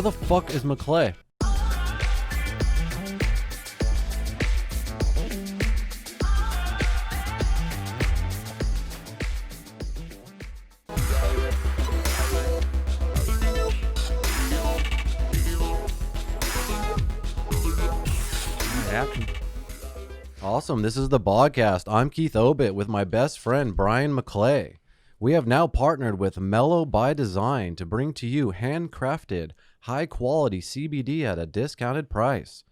the fuck is McClay? Awesome. This is the Bogcast. I'm Keith Obit with my best friend, Brian McClay. We have now partnered with Mellow by Design to bring to you handcrafted, high-quality CBD at a discounted price.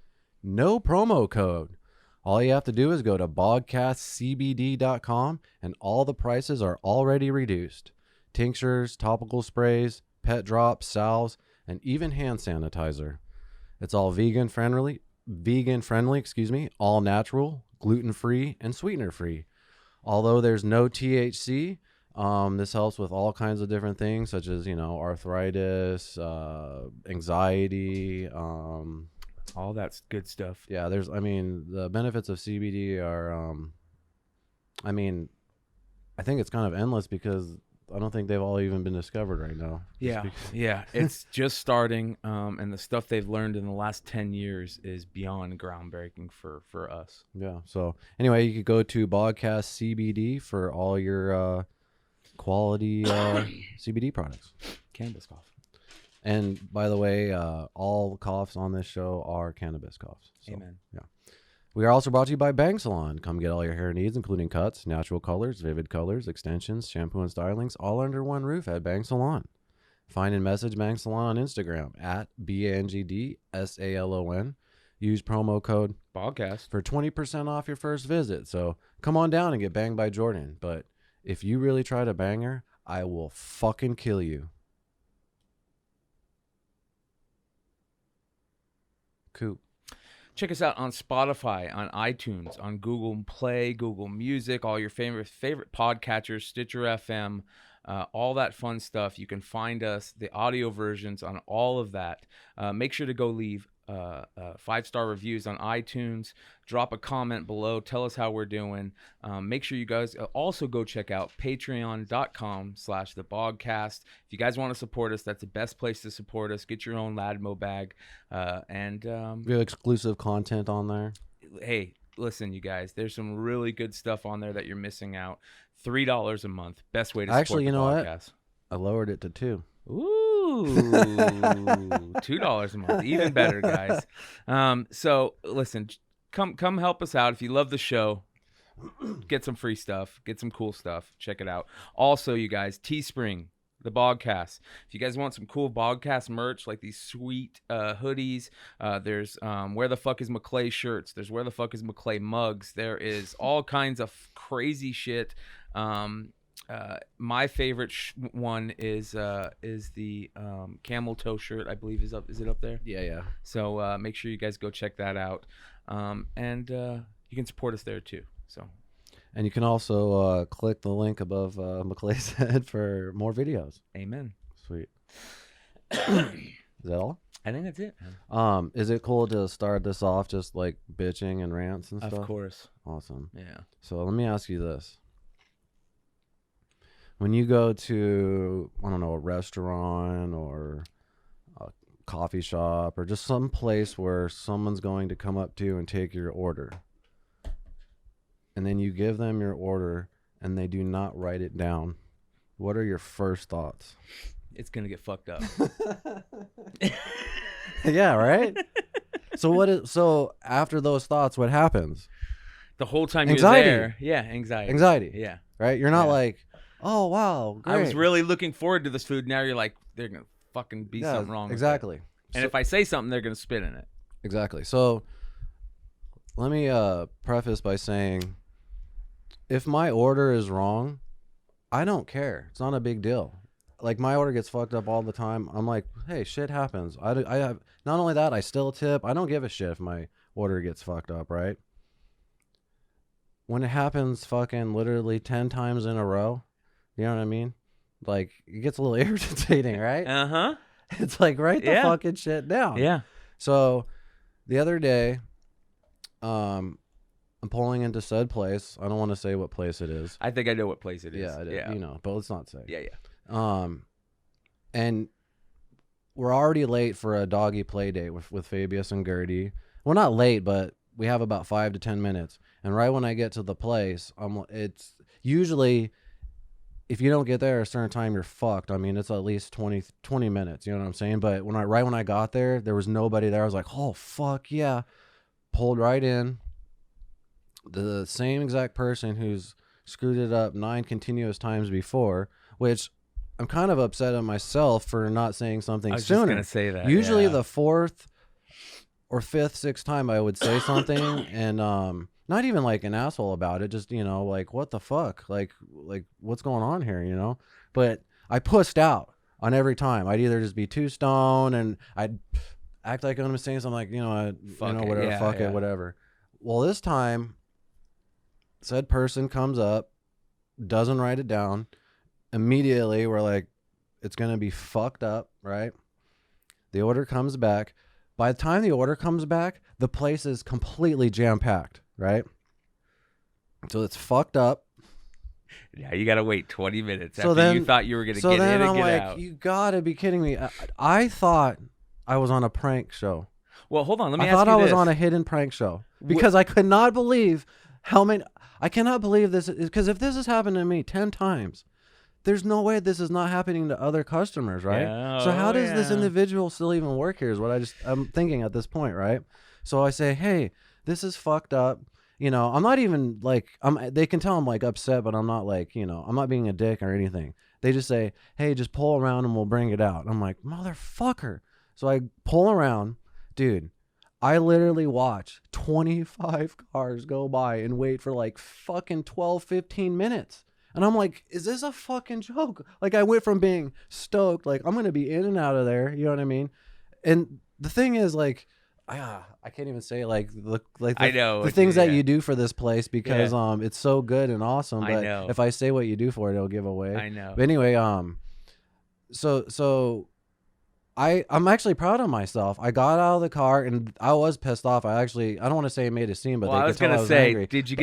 No promo code. All you have to do is go to bogcastcbd.com and all the prices are already reduced. Tinctures, topical sprays, pet drops, salves, and even hand sanitizer. It's all vegan friendly, all natural, gluten-free, and sweetener-free. Although there's no THC, this helps with all kinds of different things, such as, arthritis, anxiety, all that's good stuff. Yeah, the benefits of CBD are, I think it's kind of endless because I don't think they've all even been discovered right now. Yeah. It's just starting, and the stuff they've learned in the last 10 years is beyond groundbreaking for us. Yeah. So anyway, you could go to Bogcast CBD for all your quality CBD products. Cannabis cough. And by the way, all coughs on this show are cannabis coughs. So, amen. Yeah. We are also brought to you by Bang Salon. Come get all your hair needs, including cuts, natural colors, vivid colors, extensions, shampoo, and stylings, all under one roof at Bang Salon. Find and message Bang Salon on Instagram at BANGDSALON. Use promo code Bogcast for 20% off your first visit. So come on down and get banged by Jordan. But if you really try to bang her, I will fucking kill you. Cool. Check us out on Spotify, on iTunes, on Google Play, Google Music, all your favorite podcatchers, Stitcher FM, all that fun stuff. You can find us, the audio versions on all of that. Make sure to go leave 5-star reviews on iTunes. Drop a comment below. Tell us how we're doing. Make sure you guys also go check out patreon.com/thebogcast. If you guys want to support us, that's the best place to support us. Get your own Ladmo bag. We have exclusive content on there. Hey, listen, you guys, there's some really good stuff on there that you're missing out. $3 a month. Best way to support the podcast. I lowered it to $2. Ooh, $2 a month, even better, guys. So listen, come help us out if you love the show. Get some free stuff, get some cool stuff. Check it out. Also, you guys, Teespring, the Bogcast. If you guys want some cool Bogcast merch, like these sweet hoodies, there's Where the Fuck is McClay shirts. There's Where the Fuck is McClay mugs. There is all kinds of crazy shit. My favorite one is the camel toe shirt, I believe is it up there? Yeah. So make sure you guys go check that out. And you can support us there too. So, and you can also click the link above McClay's head for more videos. Amen. Sweet. Is that all? I think that's it. Is it cool to start this off just like bitching and rants and stuff? Of course. Awesome. Yeah. So let me ask you this. When you go to, I don't know, a restaurant or a coffee shop or just some place where someone's going to come up to you and take your order, and then you give them your order and they do not write it down, what are your first thoughts? It's going to get fucked up. Yeah, right? So after those thoughts, what happens? The whole time anxiety. You're there. Yeah, anxiety. Anxiety. Yeah. Right? You're not like, oh, wow, great. I was really looking forward to this food. Now you're like, they're going to fucking be something wrong exactly. with it. And if I say something, they're going to spit in it. Exactly. So let me preface by saying, if my order is wrong, I don't care. It's not a big deal. Like, my order gets fucked up all the time. I'm like, hey, shit happens. I have, not only that, I still tip. I don't give a shit if my order gets fucked up, right? When it happens fucking literally 10 times in a row, you know what I mean? Like, it gets a little irritating, right? Uh-huh. It's like, write the fucking shit down. Yeah. So the other day, I'm pulling into said place. I don't want to say what place it is. I think I know what place it is. Yeah, it is. You know, but let's not say. Yeah. And we're already late for a doggy play date with Fabius and Gertie. Well, not late, but we have about 5 to 10 minutes. And right when I get to the place, it's usually, if you don't get there at a certain time, you're fucked. I mean, it's at least 20 minutes. You know what I'm saying? But right when I got there, there was nobody there. I was like, oh, fuck yeah. Pulled right in. The same exact person who's screwed it up 9 continuous times before, which I'm kind of upset at myself for not saying something sooner. I was just going to say that. Usually the 4th or 5th, 6th time I would say something and not even like an asshole about it, just, you know, like, what the fuck? Like what's going on here, you know? But I pussed out on every time. I'd either just be too stoned and I'd act like I'm saying something like, whatever, fuck it, whatever. Well, this time, said person comes up, doesn't write it down. Immediately, we're like, it's going to be fucked up, right? The order comes back. By the time the order comes back, the place is completely jam-packed, right? So it's fucked up. Yeah, you got to wait 20 minutes after you thought you were going to get in and I'm get like, out. You got to be kidding me. I thought I was on a prank show. Well, hold on. Let me ask you I thought I was on a hidden prank show because I could not believe how many. I cannot believe this, because if this has happened to me 10 times, there's no way this is not happening to other customers, right? Yeah. So how does this individual still even work here is what I'm thinking at this point, right? So I say, hey, this is fucked up. You know, I'm not even like, they can tell I'm like upset, but I'm not like, you know, I'm not being a dick or anything. They just say, hey, just pull around and we'll bring it out. I'm like, motherfucker. So I pull around, dude. I literally watch 25 cars go by and wait for like fucking 12, 15 minutes. And I'm like, is this a fucking joke? Like, I went from being stoked, like, I'm going to be in and out of there. You know what I mean? And the thing is, like, I can't even say, like the things that you do for this place because it's so good and awesome. But if I say what you do for it, it'll give away. I know. But anyway, so I'm actually proud of myself. I got out of the car and I was pissed off. I don't want to say it made a scene, but I was going to say, angry. did you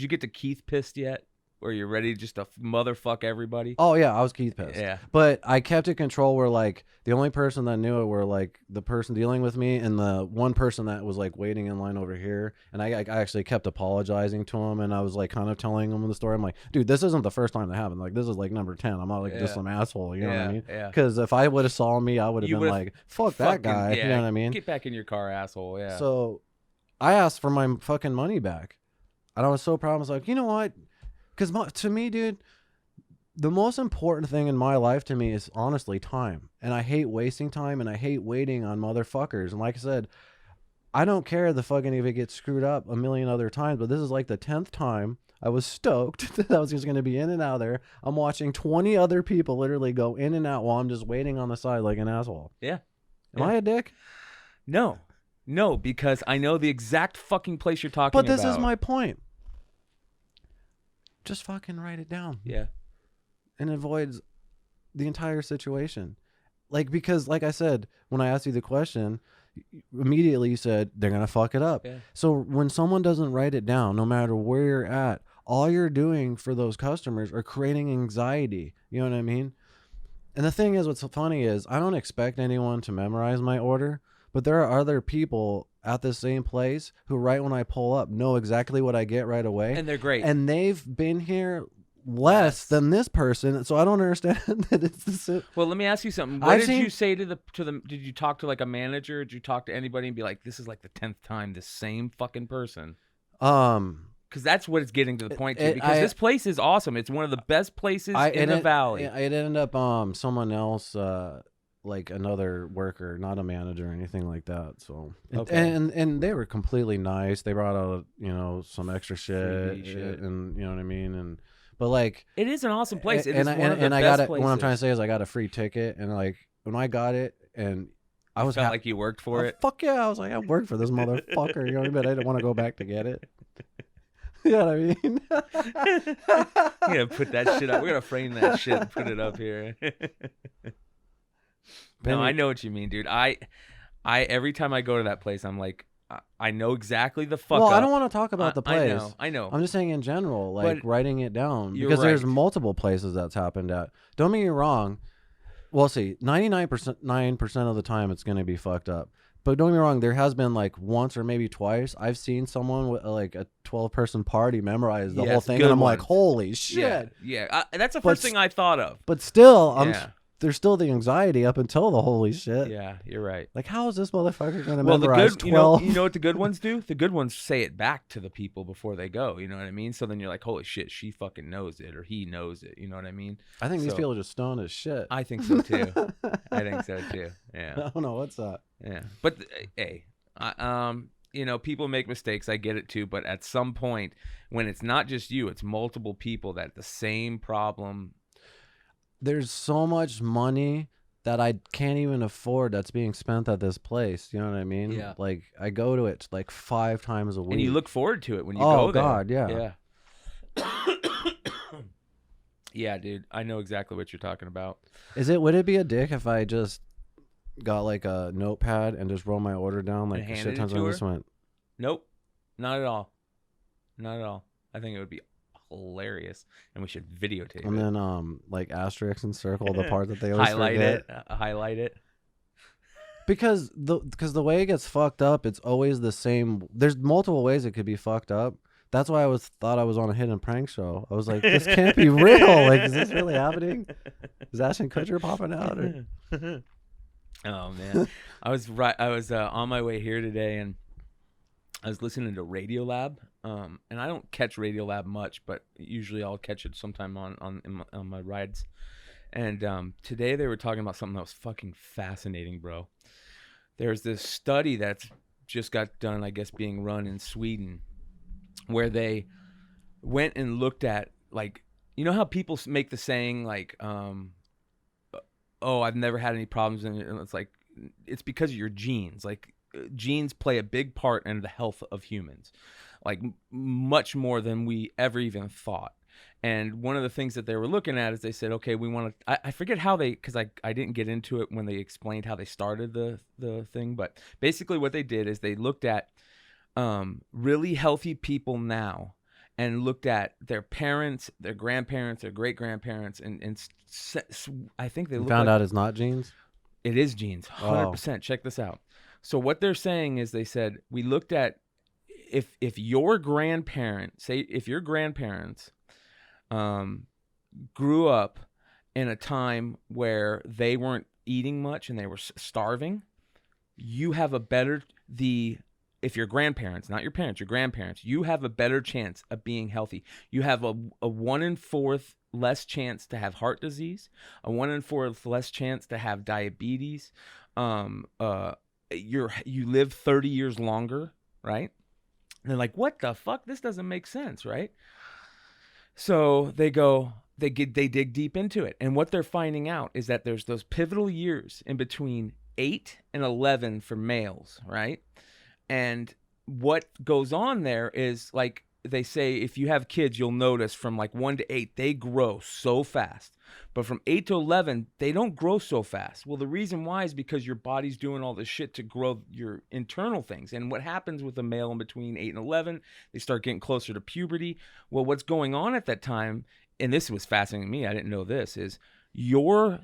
get to Keith pissed yet? Where you're ready just to motherfuck everybody? Oh, yeah, I was Keith pissed. Yeah. But I kept it control where, like, the only person that knew it were, like, the person dealing with me and the one person that was, like, waiting in line over here. And I actually kept apologizing to him, and I was, like, kind of telling him the story. I'm like, dude, this isn't the first time that happened. Like, this is, like, number 10. I'm not, like, just some asshole, you know what I mean? Yeah. Because if I would have saw me, I would have been like, fuck that guy, you know what I mean? Get back in your car, asshole, yeah. So I asked for my fucking money back. And I was so proud. I was like, you know what? Because to me, dude, the most important thing in my life to me is honestly time. And I hate wasting time and I hate waiting on motherfuckers. And like I said, I don't care if it gets screwed up a million other times, but this is like the 10th time. I was stoked that I was just going to be in and out there. I'm watching 20 other people literally go in and out while I'm just waiting on the side like an asshole. Yeah. Am I a dick? No, because I know the exact fucking place you're talking about. But this is my point. Just fucking write it down. Yeah. And avoids the entire situation. Like, because like I said, when I asked you the question, immediately you said they're going to fuck it up. Yeah. So when someone doesn't write it down, no matter where you're at, all you're doing for those customers are creating anxiety. You know what I mean? And the thing is, what's funny is I don't expect anyone to memorize my order, but there are other people at the same place who right when I pull up know exactly what I get right away. And they're great. And they've been here less than this person, so I don't understand that it's the same. Well, let me ask you something. What did you say to the did you talk to like a manager? Did you talk to anybody and be like, this is like the 10th time the same fucking person? Because that's what it's getting to the point to. Because this place is awesome. It's one of the best places in the valley. It ended up someone else like another worker, not a manager or anything like that. So and they were completely nice. They brought out some extra shit, and you know what I mean. And but like it is an awesome place. It and is one of the I best got it. places. What I'm trying to say is I got a free ticket, and like when I got it, and I was felt like you worked for it. Fuck yeah! I was like, I worked for this motherfucker. You know what I mean? I didn't want to go back to get it. You know what I mean? Yeah, put that shit up. We're gonna frame that shit and put it up here. No, I know what you mean, dude. I every time I go to that place, I'm like, I know exactly the fuck. Well, up. I don't want to talk about the place. I know. I'm just saying in general, like but writing it down you're because there's right. multiple places that's happened at. Don't get me wrong. Well, see, 99% of the time it's going to be fucked up. But don't get me wrong, there has been like once or maybe twice I've seen someone with like a 12-person party memorize the whole thing, and I'm like, holy shit. Yeah. That's the first thing I thought of. But still, there's still the anxiety up until the holy shit. Yeah, you're right. Like, how is this motherfucker going to memorize 12? You know what the good ones do? The good ones say it back to the people before they go. You know what I mean? So then you're like, holy shit, she fucking knows it, or he knows it. You know what I mean? I think these people are just stoned as shit. I think so too. I think so too. Yeah. I don't know what's up. Yeah, but hey, you know, people make mistakes. I get it too. But at some point, when it's not just you, it's multiple people that the same problem. There's so much money that I can't even afford that's being spent at this place. You know what I mean? Yeah. Like, I go to it like 5 times a week. And you look forward to it when you go there. Oh, God, yeah. Yeah. Yeah, dude. I know exactly what you're talking about. Would it be a dick if I just got like a notepad and just wrote my order down like shit tons and just went? Nope. Not at all. Not at all. I think it would be hilarious, and we should videotape it. And then like asterisk and circle the part that they always forget. Highlight it. Because the way it gets fucked up, it's always the same. There's multiple ways it could be fucked up. That's why I thought I was on a hidden prank show. I was like, this can't be real. Like, is this really happening? Is Ashton Kutcher popping out? Or? Oh man, I was on my way here today, and I was listening to Radiolab. And I don't catch Radiolab much, but usually I'll catch it sometime on my rides. And today they were talking about something that was fucking fascinating, bro. There's this study that's just got done, I guess, being run in Sweden, where they went and looked at, like, you know how people make the saying like, oh, I've never had any problems, and it's like, it's because of your genes. Like, genes play a big part in the health of humans, like much more than we ever even thought. And one of the things that they were looking at is they said, okay, we want to, I forget how they, because I didn't get into it when they explained how they started the thing, but basically what they did is they looked at really healthy people now, and looked at their parents, their grandparents, their great-grandparents, and I think they found out it's not genes? It is genes, 100%. Grew this out. So what they're saying is, they said, we looked at if your grandparents, grew up in a time where they weren't eating much and they were starving, you have a better, if your grandparents, not your parents, your grandparents, you have a better chance of being healthy. You have a 1 in 4 less chance to have heart disease, a 1 in 4 less chance to have diabetes. You live 30 years longer, right? And they're like, what the fuck? This doesn't make sense, right? So they dig deep into it. And what they're finding out is that there's those pivotal years in between 8 and 11 for males, right? And what goes on there is, like they say, if you have kids, you'll notice from like 1 to 8, they grow so fast. But from 8 to 11, they don't grow so fast. Well, the reason why is because your body's doing all this shit to grow your internal things. And what happens with a male in between 8 and 11, they start getting closer to puberty. Well, what's going on at that time, and this was fascinating to me, I didn't know this, is your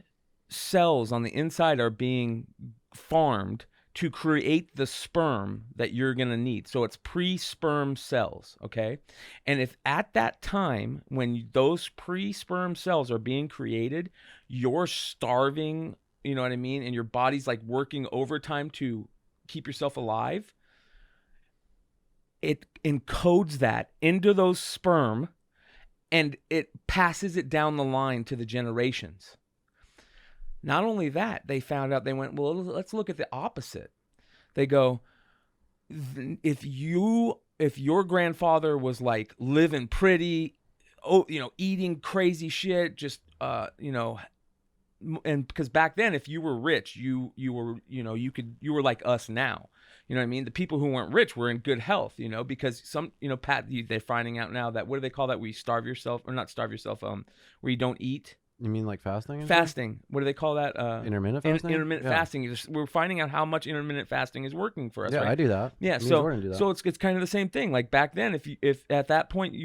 cells on the inside are being farmed to create the sperm that you're going to need. So it's pre-sperm cells, okay? And if at that time, when those pre-sperm cells are being created, you're starving, you know what I mean? And your body's like working overtime to keep yourself alive, it encodes that into those sperm, and it passes it down the line to the generations. Not only that, they found out, they went, well, let's look at the opposite. They go, if your grandfather was like living pretty, eating crazy shit, just, and because back then, if you were rich, you were like us now. You know what I mean? The people who weren't rich were in good health, because they're finding out now that, what do they call that? Where you starve yourself, or not starve yourself, where you don't eat. You mean like fasting? Fasting. What do they call that? Intermittent fasting? Intermittent fasting. We're finding out how much intermittent fasting is working for us. Yeah, right? I do that. Yeah, so it's kind of the same thing. Like back then, if at that point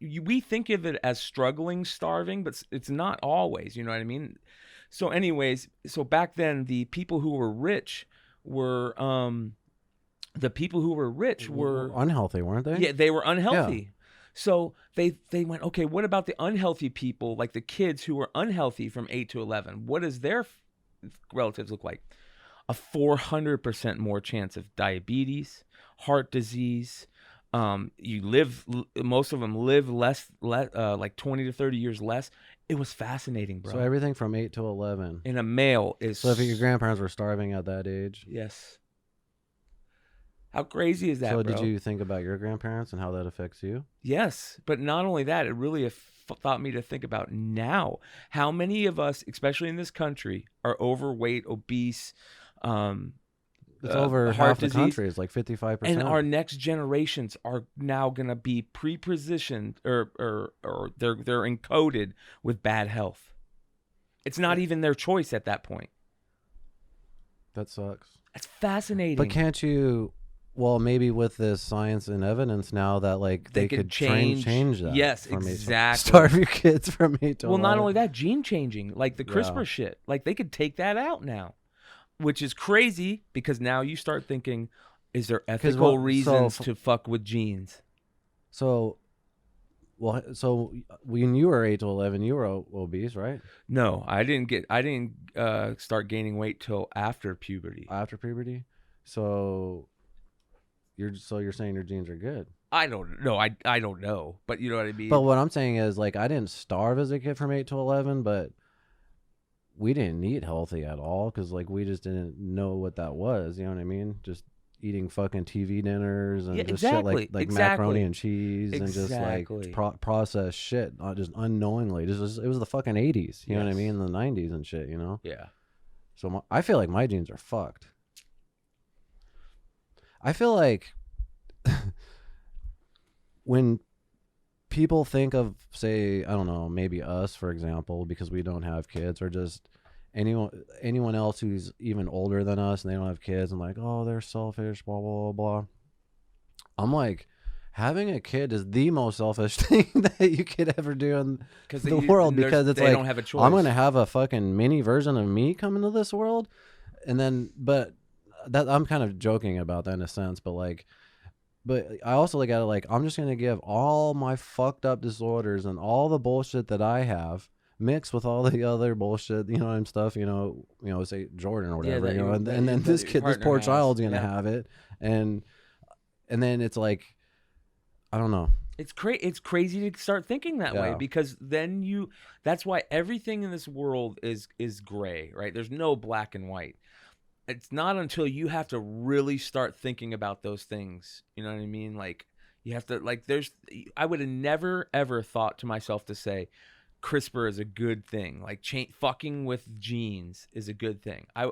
we think of it as struggling, starving, but it's not always. You know what I mean? So anyways, so back then the people who were rich were unhealthy, weren't they? Yeah, they were unhealthy. So they went, okay, what about the unhealthy people, like the kids who were unhealthy from 8 to 11? What does their relatives look like? A 400% more chance of diabetes, heart disease. Most of them live less, like 20 to 30 years less. It was fascinating, bro. So everything from 8 to 11. In a male is... So if your grandparents were starving at that age? Yes. How crazy is that, So bro? did you think about your grandparents and how that affects you? Yes, but not only that, it really taught me to think about now. How many of us, especially in this country, are overweight, obese, it's over heart half disease, the country. It's like 55%. and our next generations are now going to be pre-positioned or they're encoded with bad health. It's not even their choice at that point. That sucks. That's fascinating. But can't you... Well, maybe with this science and evidence now that like they could change that. Yes, from exactly. Starve your kids from 8 to 11. Well, not only that, gene changing, like the CRISPR shit, like they could take that out now, which is crazy because now you start thinking, is there ethical reasons to fuck with genes? So when you were 8 to 11, you were obese, right? No, I didn't start gaining weight till after puberty. After puberty, so you're saying your genes are good. I don't know. I don't know, but you know what I mean. But what I'm saying is, like, I didn't starve as a kid from 8 to 11, but we didn't eat healthy at all because, like, we just didn't know what that was. You know what I mean? Just eating fucking TV dinners and just shit like macaroni and cheese and just like processed shit, just unknowingly. It was the fucking 80s. You know what I mean? The 90s and shit. You know? Yeah. So I feel like my genes are fucked. I feel like when people think of, say, I don't know, maybe us, for example, because we don't have kids, or just anyone else who's even older than us and they don't have kids, and like, oh, they're selfish, blah, blah, blah, blah. I'm like, having a kid is the most selfish thing that you could ever do in the world, because it's they like, don't have a choice. I'm going to have a fucking mini version of me come into this world, and then, but that I'm kind of joking about that in a sense, but I also look at it like, I'm just going to give all my fucked up disorders and all the bullshit that I have mixed with all the other bullshit, you know, and stuff, you know, say Jordan or whatever, and then this poor child's going to have it. And then it's like, I don't know. It's crazy to start thinking that way, because then that's why everything in this world is gray, right? There's no black and white. It's not until you have to really start thinking about those things, you know what I mean? Like, you have to, like, I would have never ever thought to myself to say CRISPR is a good thing. Like, fucking with genes is a good thing. I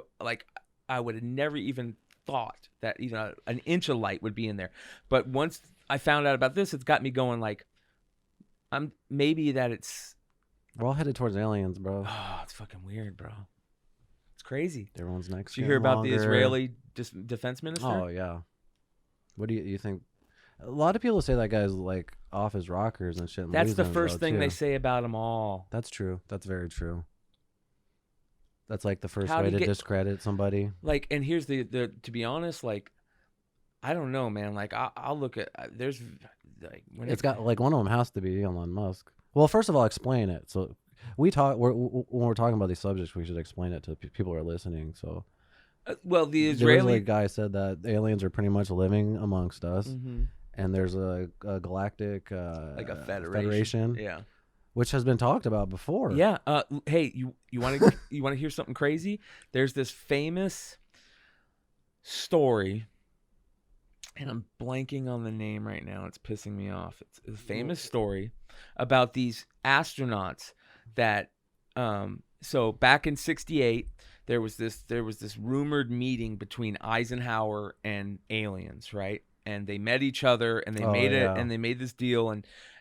would have never even thought that, you know, an inch of light would be in there. But once I found out about this, it's got me going like, maybe that we're all headed towards aliens, bro. Oh, it's fucking weird, bro. Crazy. Everyone's next. Did you hear about the Israeli defense minister? Oh yeah. What do you think? A lot of people say that guy's like off his rockers and shit. That's the first thing they say about him all. That's true. That's very true. That's like the first way to discredit somebody. Like, and here's the to be honest, like, I don't know, man. Like, I'll look at there's like it's got like one of them has to be Elon Musk. Well, first of all, explain it. So when we're talking about these subjects, we should explain it to people who are listening. So, well, the Israeli guy said that aliens are pretty much living amongst us, and there's a galactic like a federation, yeah, which has been talked about before. Yeah. Hey, you want to hear something crazy? There's this famous story, and I'm blanking on the name right now. It's pissing me off. It's a famous story about these astronauts that so back in 1968 there was this rumored meeting between Eisenhower and aliens, right? And they met each other and they made this deal,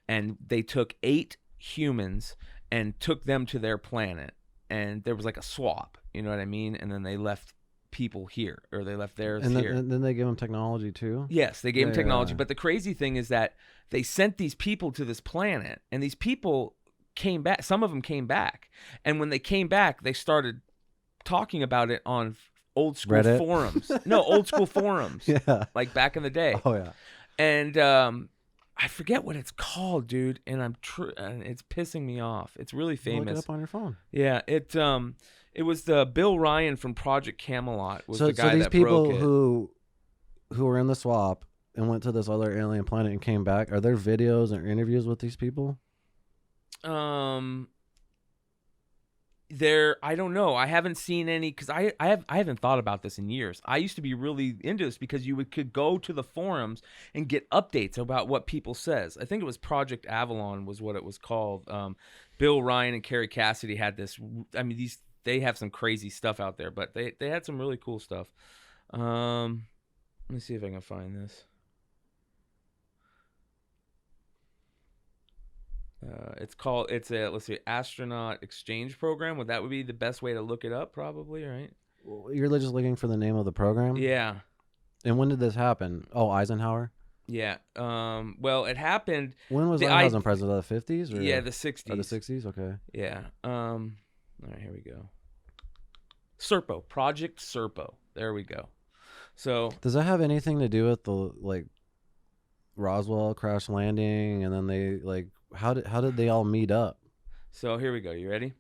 and they took 8 humans and took them to their planet, and there was like a swap, you know what I mean? And then they left people here, or they left theirs here. And then they give them technology too? Yes, they gave them technology. But the crazy thing is that they sent these people to this planet, and these people came back. Some of them came back, and when they came back, they started talking about it on old school Reddit? forums. No, old school forums. Yeah. Like back in the day. Oh yeah. And I forget what it's called, dude. And and it's pissing me off. It's really famous. Look it up on your phone. Yeah. It was the Bill Ryan from Project Camelot was the guy so these that people broke it. who were in the swap and went to this other alien planet and came back, are there videos or interviews with these people? I don't know. I haven't seen any because I haven't thought about this in years. I used to be really into this because you could go to the forums and get updates about what people says. I think it was Project Avalon was what it was called. Bill Ryan and Carrie Cassidy had this. I mean, they have some crazy stuff out there, but they had some really cool stuff. Let me see if I can find this. Let's see, Astronaut exchange program. That would be the best way to look it up, probably, right? Well, you're just looking for the name of the program? Yeah. And when did this happen? Oh, Eisenhower? Yeah. Well, it happened. When was Eisenhower president? Of the 50s? Yeah, the 60s. Or the 60s? Okay. Yeah. All right, here we go. Serpo. Project Serpo. There we go. So does that have anything to do with the Roswell crash landing, and then they how did they all meet up? So here we go. You ready?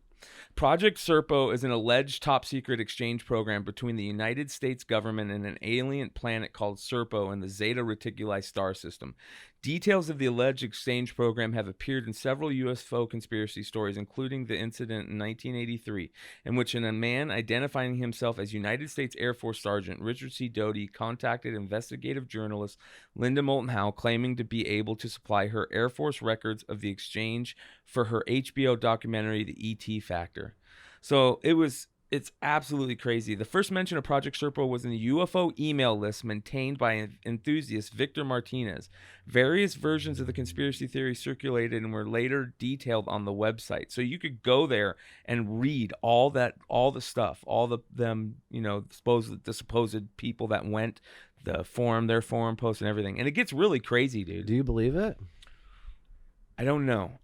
Project Serpo is an alleged top-secret exchange program between the United States government and an alien planet called Serpo in the Zeta Reticuli star system. Details of the alleged exchange program have appeared in several UFO conspiracy stories, including the incident in 1983, in which a man identifying himself as United States Air Force Sergeant Richard C. Doty contacted investigative journalist Linda Moulton Howe, claiming to be able to supply her Air Force records of the exchange for her HBO documentary, The E.T. Factor. So it's absolutely crazy. The first mention of Project Serpo was in the UFO email list maintained by enthusiast Victor Martinez. Various versions of the conspiracy theory circulated and were later detailed on the website. So you could go there and read all the stuff, the supposed people that went, their forum posts and everything. And it gets really crazy, dude. Do you believe it? I don't know.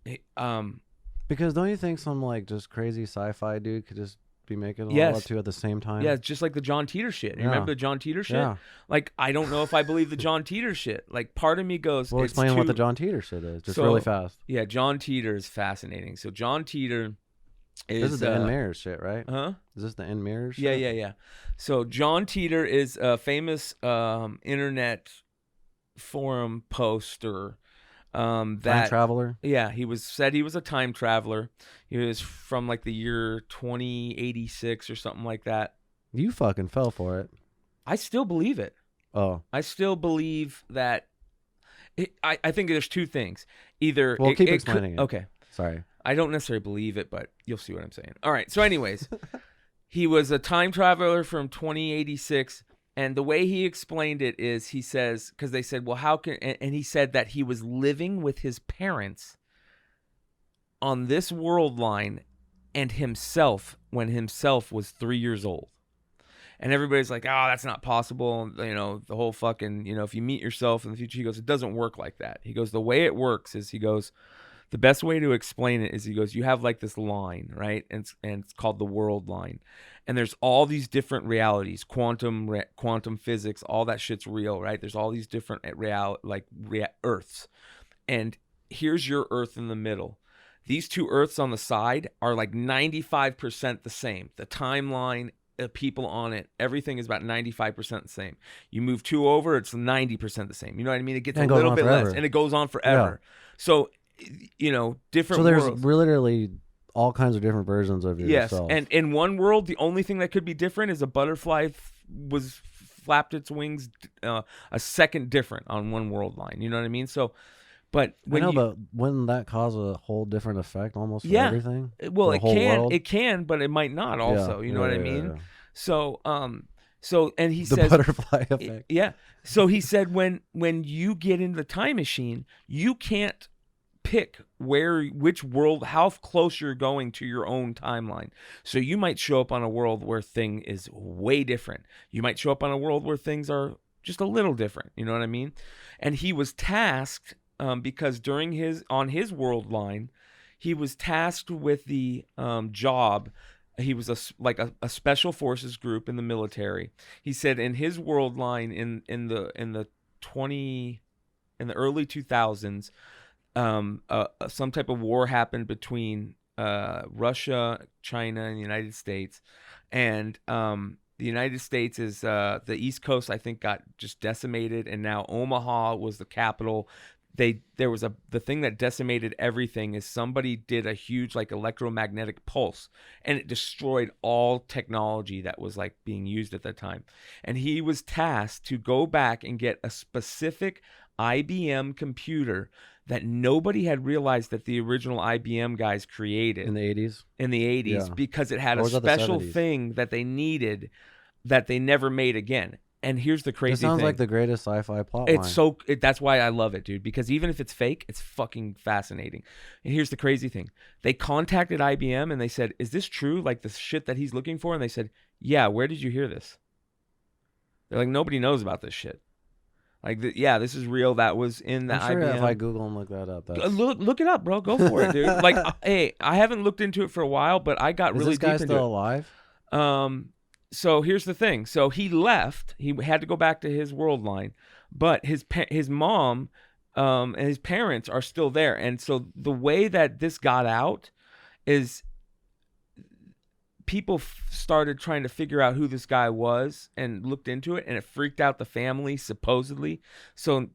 Because don't you think some just crazy sci-fi dude could just be making all up to at the same time? Yeah, just like the John Titor shit. You remember the John Titor shit? Yeah. I don't know if I believe the John Titor shit. Part of me goes, well, explain what the John Titor shit is, just really fast. Yeah, John Titor is fascinating. So John Titor is... This is the N-Mirrors shit, right? Huh? Is this the N-Mirrors shit? Yeah. So John Titor is a famous internet forum poster. Time traveler. Yeah, he was a time traveler. He was from the year 2086 or something like that. You fucking fell for it. I still believe it. Oh, I still believe that. I think there's two things. Either keep explaining it. Okay, sorry. I don't necessarily believe it, but you'll see what I'm saying. All right. So, anyways, he was a time traveler from 2086. And the way he explained it is, he says, because they said, well, how can, and he said that he was living with his parents on this world line and himself when himself was 3 years old. And everybody's like, oh, that's not possible. The whole fucking, if you meet yourself in the future, he goes, it doesn't work like that. He goes, the way it works is, he goes, the best way to explain it is, he goes, you have this line, right? And it's called the world line. And there's all these different realities, quantum physics, all that shit's real, right? There's all these different Earths. And here's your Earth in the middle. These two Earths on the side are 95% the same. The timeline, the people on it, everything is about 95% the same. You move two over, it's 90% the same. You know what I mean? It gets a little bit less, and it goes on forever. Yeah. So, different worlds. So there's literally all kinds of different versions of yourself. Yes, and in one world, the only thing that could be different is a butterfly was flapped its wings a second different on one world line. You know what I mean? So, but but wouldn't that cause a whole different effect almost for everything? Well, it can, but it might not also. You know what I mean? Yeah. So, and he says the butterfly effect. Yeah. So he said when you get into the time machine, you can't pick which world, how close you're going to your own timeline. So you might show up on a world where thing is way different. You might show up on a world where things are just a little different. You know what I mean? And he was tasked because on his world line, he was tasked with the job. He was a special forces group in the military. He said in his world line in the early 2000s, some type of war happened between Russia, China, and the United States, and the United States is the East Coast, I think, got just decimated, and now Omaha was the capital. The thing that decimated everything is somebody did a huge like electromagnetic pulse, and it destroyed all technology that was like being used at that time. And he was tasked to go back and get a specific IBM computer that nobody had realized that the original IBM guys created in the 80s. Yeah. Because it had Or a was that the special 70s? thing that they needed that they never made again. And here's the crazy It sounds thing. like the greatest sci-fi plot line. That's why I love it, dude, because even if it's fake, it's fucking fascinating. And here's the crazy thing. They contacted IBM and they said, "Is this true? Like the shit that he's looking for?" And they said, "Yeah, where did you hear this?" They're like, "Nobody knows about this shit." Like, yeah, this is real. That was in the I'm sure IBM. if I Google and look that up, that's... Look it up, bro. Go for it, dude. Like, hey, I haven't looked into it for a while, but I got Is really this guy deep into still it. alive? So here's the thing. So he left. He had to go back to his world line, but his mom and his parents are still there. And so the way that this got out is people started trying to figure out who this guy was and looked into it, and it freaked out the family, supposedly. So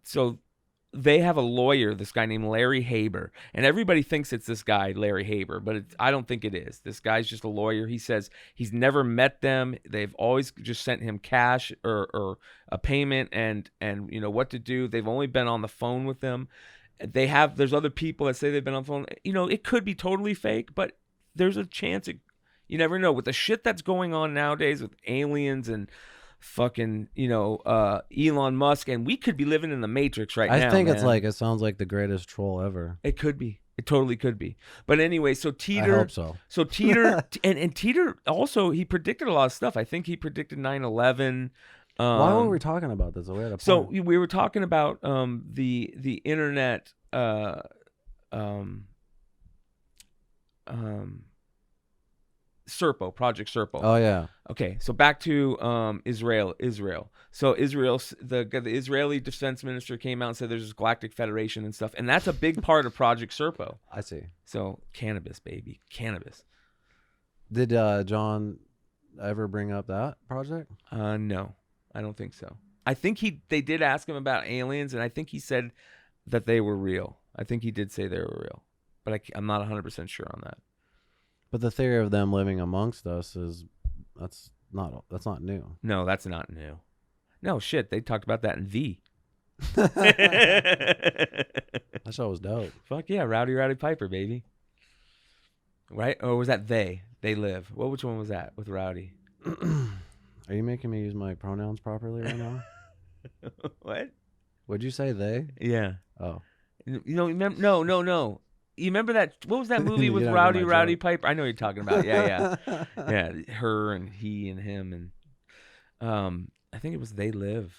they have a lawyer, this guy named Larry Haber, and everybody thinks it's this guy, Larry Haber, but I don't think it is. This guy's just a lawyer. He says he's never met them. They've always just sent him cash or a payment and you know what to do. They've only been on the phone with them. There's other people that say they've been on the phone. You know, it could be totally fake, but there's a chance you never know. With the shit that's going on nowadays with aliens and fucking, Elon Musk, and we could be living in the Matrix now. I think it's man. it sounds like the greatest troll ever. It could be. It totally could be. But anyway, so Teeter. I hope so. So Teeter, and Teeter also, he predicted a lot of stuff. I think he predicted 9/11. Why were we talking about this? We had a So point. we were talking about the internet. Serpo, Project Serpo. Oh yeah. Okay, so back to Israel. So Israel, the Israeli defense minister came out and said there's this galactic federation and stuff, and that's a big part of Project Serpo. I see. So cannabis, baby, cannabis. Did John ever bring up that project? No, I don't think so. I think they did ask him about aliens, and I think he said that they were real. I think he did say they were real, but I'm not 100% sure on that. But the theory of them living amongst us that's not new. No, that's not new. No shit, they talked about that in V. That show was dope. Fuck yeah, Rowdy Piper, baby. Right? Or was that They Live? Which one was that with Rowdy? Are you making me use my pronouns properly right now? What? Would you say they? Yeah. Oh. No. You remember that? What was that movie with You're not getting my Rowdy joke. Piper? I know what you're talking about. Yeah. Yeah, her and he and him and I think it was They Live,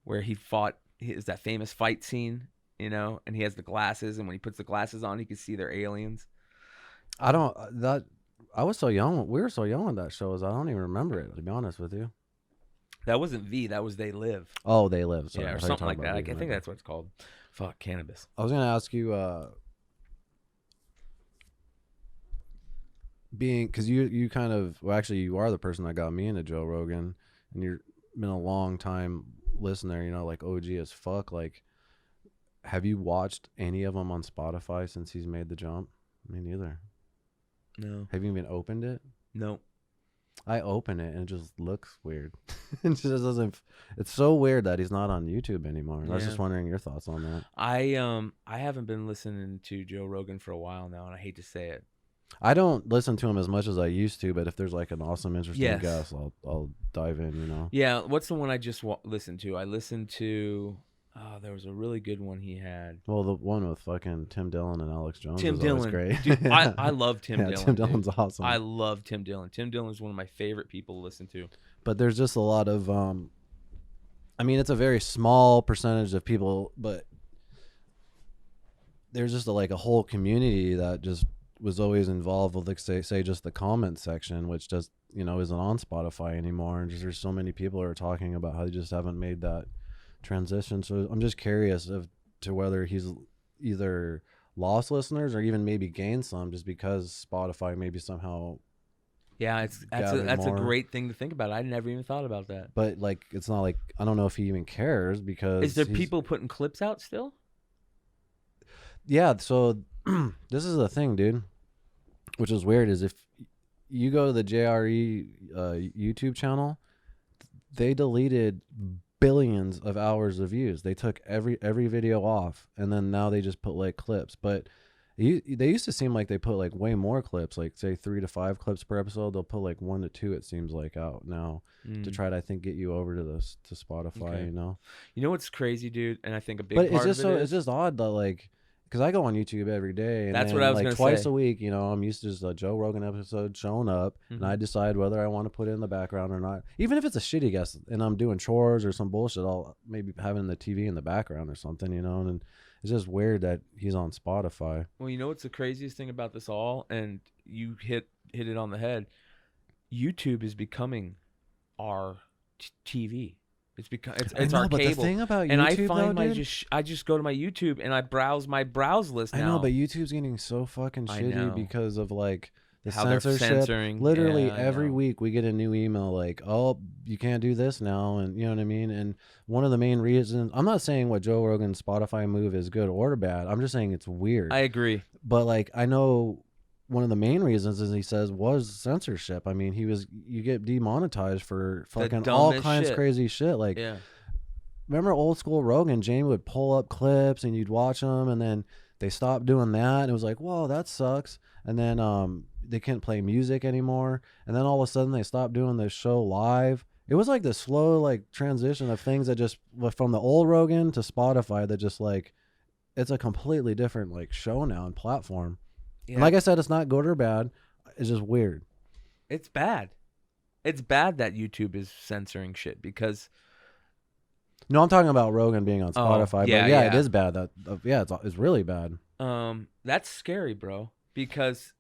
where he fought. Is that famous fight scene? And he has the glasses, and when he puts the glasses on, he can see they're aliens. I was so young. We were so young when that show was. I don't even remember it, to be honest with you. That wasn't V. That was They Live. Oh, They Live. Sorry. Yeah, or I thought you were something talking like about that. I V. think that's what it's called. Fuck, cannabis. I was gonna ask you, because you kind of, well, actually, you are the person that got me into Joe Rogan, and you've been a long time listener. Like OG as fuck. Like, have you watched any of them on Spotify since he's made the jump? Me neither. No. Have you even opened it? No. I open it and it just looks weird. It just doesn't. It's so weird that he's not on YouTube anymore. I was just wondering your thoughts on that. I haven't been listening to Joe Rogan for a while now, and I hate to say it. I don't listen to him as much as I used to, but if there's like an awesome, interesting Yes. guest, I'll dive in. Yeah. What's the one I just listened to? I listened to. Oh, there was a really good one he had. Well, the one with fucking Tim Dillon and Alex Jones Tim is Dillon, always great. Dude, I love Tim Dillon. Tim Dillon's dude. awesome. I love Tim Dillon. Tim Dillon is one of my favorite people to listen to. But there's just a lot of, it's a very small percentage of people, but there's just a whole community that just was always involved with, like, say just the comment section, which just, you know, isn't on Spotify anymore. And just, there's so many people who are talking about how they just haven't made that transition. So I'm just curious to whether he's either lost listeners or even maybe gained some, just because Spotify maybe somehow. Yeah, that's a great thing to think about. I never even thought about that. But like, it's not like, I don't know if he even cares, because is there people putting clips out still? Yeah, so this is the thing, dude, which is weird, is if you go to the JRE YouTube channel, they deleted billions of hours of views. They took every video off, and then now they just put like clips. But they used to seem like they put like way more clips, like say 3 to 5 clips per episode. They'll put like 1 to 2, it seems like, out now to try to, I think, get you over to Spotify. Okay. You know what's crazy, dude, and I think a big but part it's just of it it's just odd that, like, because I go on YouTube every day, and that's then, what I was like, gonna twice say. a week, you know, I'm used to just a Joe Rogan episode showing up, and I decide whether I want to put it in the background or not. Even if it's a shitty guest and I'm doing chores or some bullshit, I'll maybe having the TV in the background or something, you know. And it's just weird that he's on Spotify. Well, you know what's the craziest thing about this all, and you hit it on the head. YouTube is becoming our TV. It's our but cable. the thing about and YouTube, I find though, I just go to my YouTube and I browse my browse list now. I know, but YouTube's getting so fucking I shitty know. because of, like, the How they're censorship. censoring. Literally Yeah, I every know. week we get a new email like, oh, you can't do this now, and you know what I mean. And one of the main reasons, I'm not saying what Joe Rogan's Spotify move is good or bad, I'm just saying it's weird. I agree. But, like, I know one of the main reasons, as he says, was censorship. I mean, you get demonetized for fucking all dumbest kinds of shit. crazy shit. Like, Yeah. remember old school Rogan? Jamie would pull up clips and you'd watch them, and then they stopped doing that, and it was like, whoa, that sucks. And then they couldn't play music anymore, and then all of a sudden they stopped doing the show live. It was like the slow, like, transition of things that just from the old Rogan to Spotify, that just, like, it's a completely different, like, show now and platform. Yeah. And like I said, it's not good or bad, it's just weird. It's bad. It's bad that YouTube is censoring shit because. No, I'm talking about Rogan being on Spotify. Yeah, but yeah, yeah. it is bad. It's really bad. That's scary, bro. Because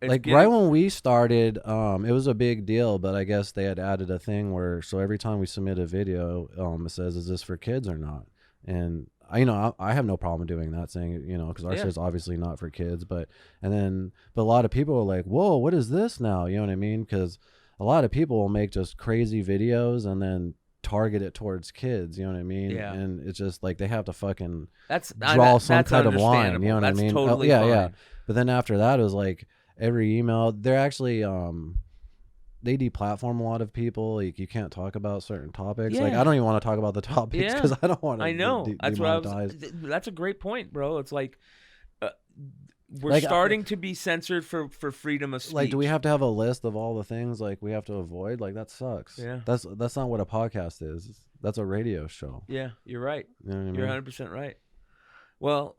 like right when we started, it was a big deal. But I guess they had added a thing where, so every time we submit a video, it says, "Is this for kids or not?" And I have no problem doing that, saying, because our show's obviously not for kids. But a lot of people are like, "Whoa, what is this now?" You know what I mean? Because a lot of people will make just crazy videos and then target it towards kids, you know what I mean? Yeah. And it's just like they have to fucking draw some kind of line, you know what I mean? Totally yeah, fine. yeah. But then after that, it was like every email, they're actually they deplatform a lot of people. Like, you can't talk about certain topics. Like, Yeah. I don't even want to talk about the topics because I don't want to. I know. That's what I was. demonetized. That's a great point, bro. It's like we're Like, starting to be censored for freedom of speech. Like, do we have to have a list of all the things like we have to avoid? Like, that sucks. Yeah. That's not what a podcast is. That's a radio show. Yeah, you're right. You know what I mean? You're 100% right. Well,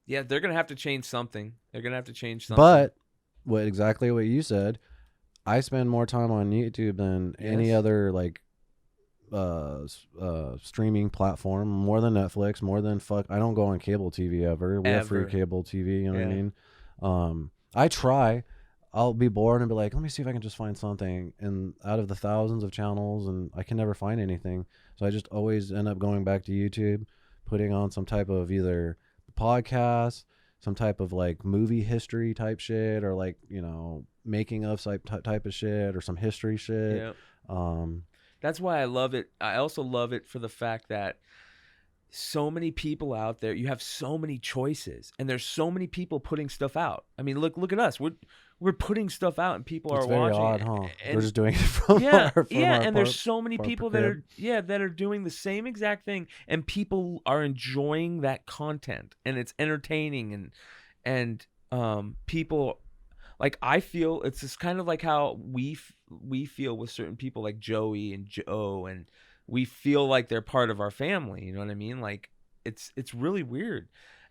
yeah, they're gonna have to change something. They're gonna have to change something. But exactly what you said, I spend more time on YouTube than any other like streaming platform, more than Netflix, more than I don't go on cable TV ever. We have free cable TV, you know what I mean? I try. I'll be bored and be like, let me see if I can just find something. And out of the thousands of channels, and I can never find anything. So I just always end up going back to YouTube, putting on some type of either podcast, some type of like movie history type shit, or like, making of type of shit, or some history shit. Yeah. That's why I love it. I also love it for the fact that so many people out there, you have so many choices, and there's so many people putting stuff out. I mean, look at us. We're putting stuff out, and people are very watching. Odd, huh? And we're just doing it from and there's so many people that are doing the same exact thing, and people are enjoying that content, and it's entertaining, and people. Like, I feel it's just kind of like how we feel with certain people like Joey and Joe, and we feel like they're part of our family. You know what I mean? Like, it's really weird.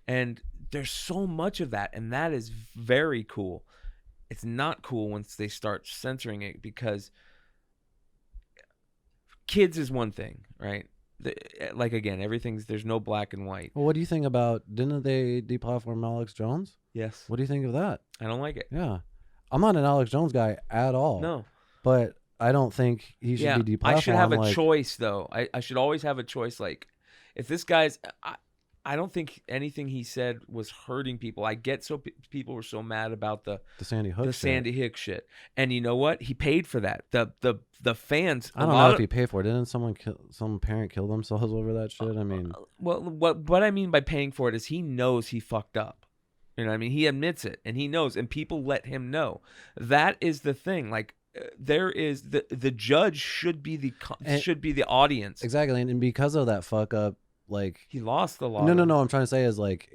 And there's so much of that, and that is very cool. It's not cool once they start censoring it, because kids is one thing, right? like again, there's no black and white. Well, what do you think about? Didn't they deplatform Alex Jones? Yes. What do you think of that? I don't like it. Yeah, I'm not an Alex Jones guy at all. No. But I don't think he should be deplatformed. I should have a choice, though. I should always have a choice. Like, if this guy's, I don't think anything he said was hurting people. I get people were so mad about the Sandy Hook shit. And you know what? He paid for that. The fans. I don't know if he paid for it. Didn't some parent kill themselves over that shit? I mean, well, what I mean by paying for it is he knows he fucked up. You know what I mean? He admits it, and he knows, and people let him know. That is the thing. Like, there is the judge should be the audience. Exactly, and because of that fuck up, like he lost a lot. No. I'm trying to say is like,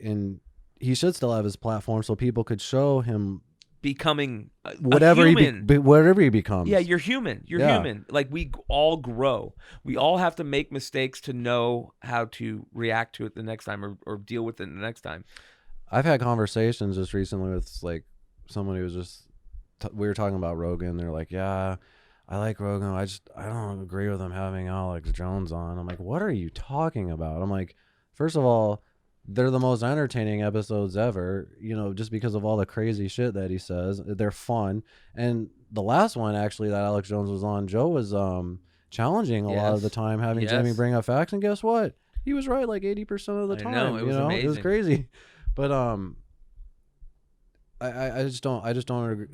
he should still have his platform so people could show him becoming whatever whatever he becomes. Yeah, you're human. You're human. Like, we all grow. We all have to make mistakes to know how to react to it the next time or deal with it the next time. I've had conversations just recently with like someone who was just we were talking about Rogan. They're like, yeah, I like Rogan. I don't agree with him having Alex Jones on. I'm like, what are you talking about? I'm like, first of all, they're the most entertaining episodes ever, you know, just because of all the crazy shit that he says. They're fun. And the last one, actually, that Alex Jones was on, Joe was challenging a lot of the time, having Jamie bring up facts. And guess what? He was right like 80% of the time. I know, it was amazing. It was crazy. But I just don't agree.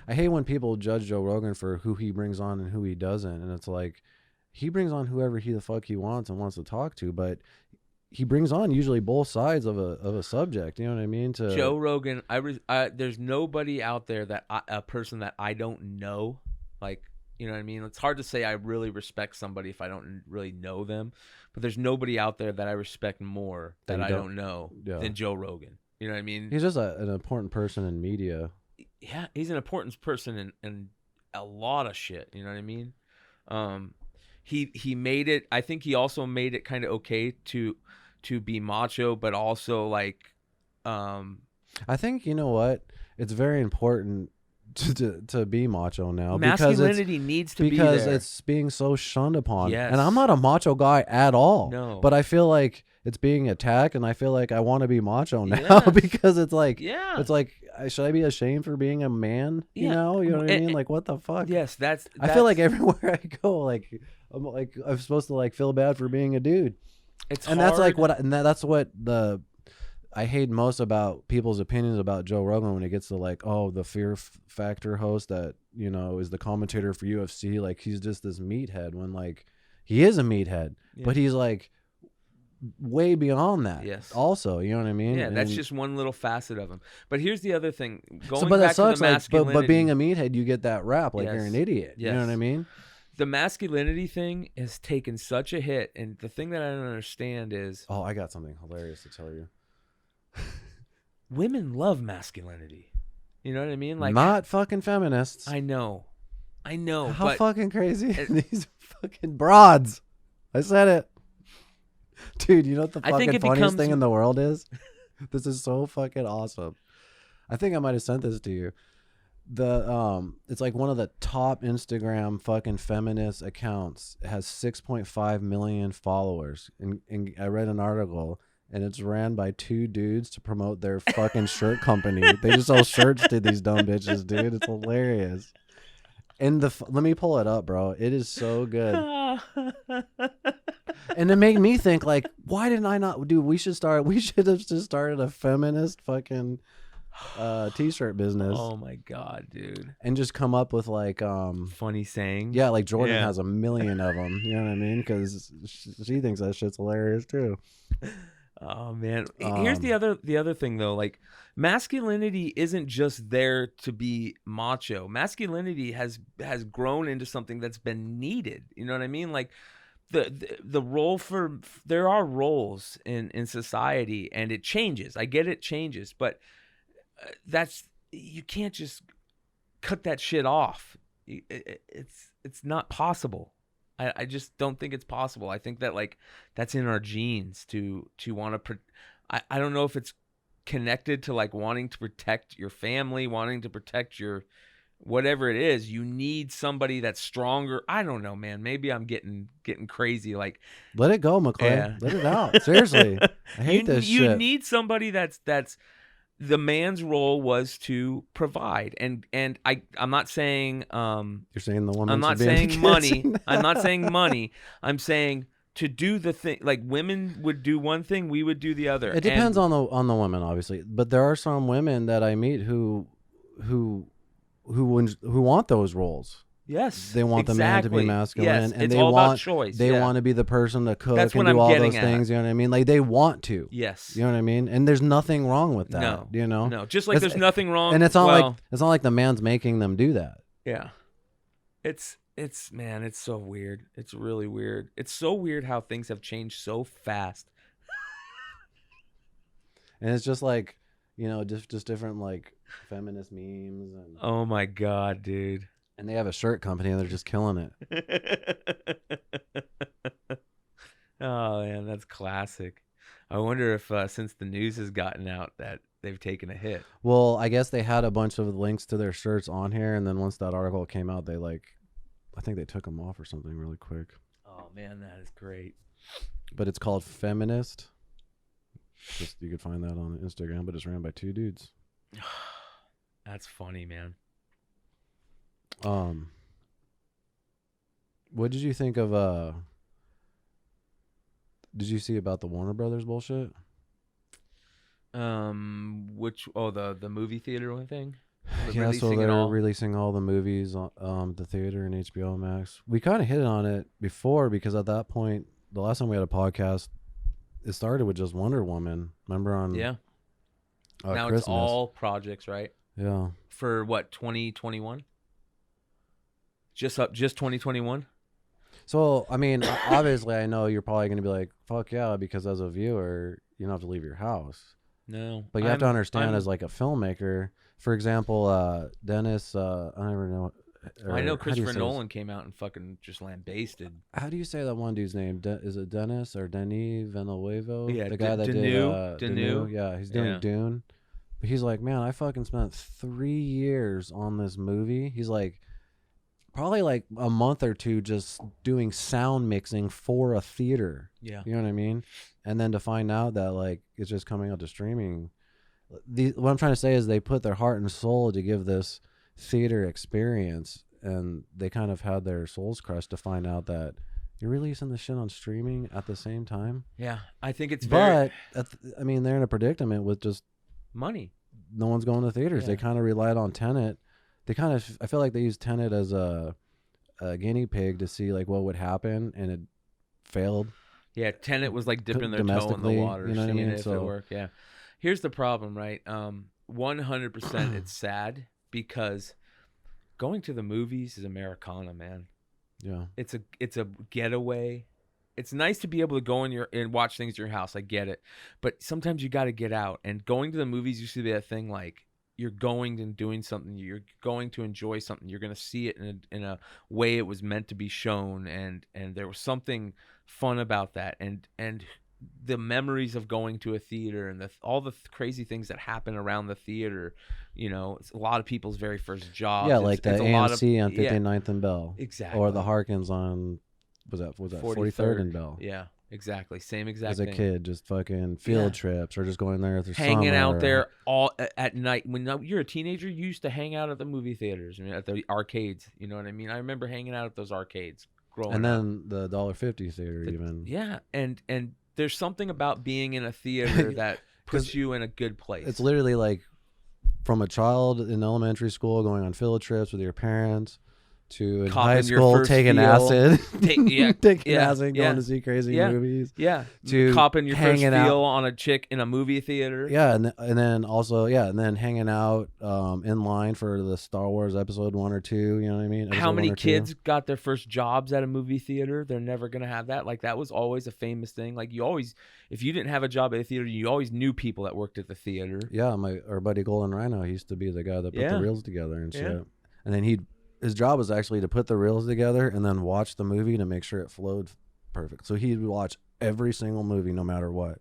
I hate when people judge Joe Rogan for who he brings on and who he doesn't. And it's like, he brings on whoever the fuck he wants and wants to talk to, but he brings on usually both sides of a subject. You know what I mean? To Joe Rogan, there's nobody out there a person that I don't know. Like, you know what I mean? It's hard to say I really respect somebody if I don't really know them, but there's nobody out there that I respect more that I don't know than Joe Rogan. You know what I mean? He's just an important person in media. Yeah, he's an important person in a lot of shit. You know what I mean? He made it. I think he also made it kind of okay to be macho, but also like, I think, you know what? It's very important to be macho now. Masculinity needs to be there. Because it's being so shunned upon. Yes. And I'm not a macho guy at all. No. But I feel like it's being attacked, and I feel like I want to be macho now because it's like, it's like, should I be ashamed for being a man? You know what I mean? Like, what the fuck? Yes, that's I feel like everywhere I go, like I'm supposed to like feel bad for being a dude. It's and hard. That's like that's what I hate most about people's opinions about Joe Rogan when it gets to like, oh, the Fear Factor host that, you know, is the commentator for UFC. Like, he's just this meathead when like he is a meathead, but he's like way beyond that. Yes. Also, you know what I mean? Yeah, that's just one little facet of him. But here's the other thing. But that sucks. Like, but being a meathead, you get that rap. Like, you're an idiot. You know what I mean? The masculinity thing has taken such a hit, and the thing that I don't understand is, I got something hilarious to tell you. Women love masculinity. You know what I mean? Like, not fucking feminists. I know. How fucking crazy are these fucking broads? I said it. Dude, you know what the fucking funniest thing in the world is? This is so fucking awesome. I think I might have sent this to you. It's like one of the top Instagram fucking feminist accounts. It has 6.5 million followers. And I read an article, and it's ran by two dudes to promote their fucking shirt company. They just sell shirts to these dumb bitches, dude. It's hilarious. And let me pull it up, bro. It is so good. And it made me think, like, why didn't I not, dude, we should have just started a feminist fucking t-shirt business. Oh my god, dude. And just come up with like funny sayings. Yeah, like Jordan has a million of them. You know what I mean? Because she thinks that shit's hilarious too. Oh man. Here's the other thing though. Like, masculinity isn't just there to be macho. Masculinity has grown into something that's been needed. You know what I mean? Like, the role there are roles in society, and it changes. I get it changes, but you can't just cut that shit off. It's not possible. I just don't think it's possible. I think that like that's in our genes to want to. I don't know if it's connected to like wanting to protect your family, wanting to protect your whatever it is, you need somebody that's stronger. I don't know, man. Maybe I'm getting crazy. Like, let it go, McClay. Yeah. Let it out. Seriously, I hate this shit. You need somebody that's the man's role was to provide, and I'm not saying You're saying the woman. I'm not saying money. I'm not saying money. I'm saying to do the thing. Like, women would do one thing, we would do the other. It depends on the women, obviously, but there are some women that I meet who want those roles. Yes, they want the man to be masculine, yes, and it's they all want about choice. They want to be the person to cook That's and what do I'm all getting those at. things. You know what I mean? Like, they want to. Yes, you know what I mean. And there's nothing wrong with that. No, you know, no. Just like there's nothing wrong. And it's not like the man's making them do that. Yeah, it's man, it's so weird. It's really weird. It's so weird how things have changed so fast. And it's just like, you know, just different like feminist memes and. Oh my god, dude. And they have a shirt company and they're just killing it. Oh man, that's classic. I wonder if since the news has gotten out that they've taken a hit. Well, I guess they had a bunch of links to their shirts on here, and then once that article came out, I think they took them off or something really quick. Oh man, that is great. But it's called Feminist. You could find that on Instagram, but it's ran by two dudes. That's funny, man. What did you think of did you see about the Warner Brothers bullshit? The movie theater one thing? Yeah, so they're releasing all the movies on the theater and HBO Max. We kind of hit on it before because at that point, the last time we had a podcast, it started with just Wonder Woman. Remember on now Christmas. It's all projects, right? Yeah. For what, 2021? Just 2021? So, I mean, obviously, I know you're probably going to be like, fuck yeah, because as a viewer, you don't have to leave your house. No. But you have to understand as like a filmmaker, for example, Dennis, I don't even know. I know Christopher Nolan came out and fucking just lambasted. How do you say that one dude's name? Is it Dennis or Denis Villeneuve? Yeah, the guy that did Denis. Yeah, he's doing Dune. But he's like, man, I fucking spent 3 years on this movie. He's like, probably like a month or two just doing sound mixing for a theater. Yeah. You know what I mean? And then to find out that like it's just coming out to streaming. What I'm trying to say is they put their heart and soul to give this theater experience, and they kind of had their souls crushed to find out that you're releasing the shit on streaming at the same time. Yeah, I think it's But I mean, they're in a predicament with just money. No one's going to theaters. Yeah. They kind of relied on Tenet. I feel like they used Tenet as a guinea pig to see like what would happen, and it failed. Yeah, Tenet was like dipping their toe in the water, you know what I mean? if it worked. Yeah. Here's the problem, right? 100% it's sad because going to the movies is Americana, man. Yeah. It's a getaway. It's nice to be able to go and watch things in your house. I get it. But sometimes you got to get out, and going to the movies used to be that thing like you're going and doing something, you're going to enjoy something, you're going to see it in a way it was meant to be shown, and there was something fun about that, and the memories of going to a theater and all the crazy things that happen around the theater, you know, it's a lot of people's very first jobs. Yeah, like the AMC on 59th and Bell. Exactly. Or the Harkins on, was that 43rd and Bell. Yeah, exactly. Same exact As a thing. kid, just fucking field trips or just going there through hanging summer out there all at night. When you're a teenager, you used to hang out at the movie theaters, at the arcades. You know what I mean? I remember hanging out at those arcades growing and up. then the $1.50 theater even. Yeah, and there's something about being in a theater that puts you in a good place. It's literally like from a child in elementary school going on field trips with your parents to in high school taking acid. Taking acid, going to see crazy movies. Yeah. To copping your first hanging out feel on a chick in a movie theater. Yeah, and then also, and then hanging out in line for the Star Wars episode 1 or 2, you know what I mean? How many kids got their first jobs at a movie theater? They're never going to have that. Like, that was always a famous thing. Like, you always, if you didn't have a job at a theater, you always knew people that worked at the theater. Yeah, our buddy Golden Rhino, he used to be the guy that put the reels together and shit. Yeah. And then his job was actually to put the reels together and then watch the movie to make sure it flowed perfect. So he'd watch every single movie no matter what.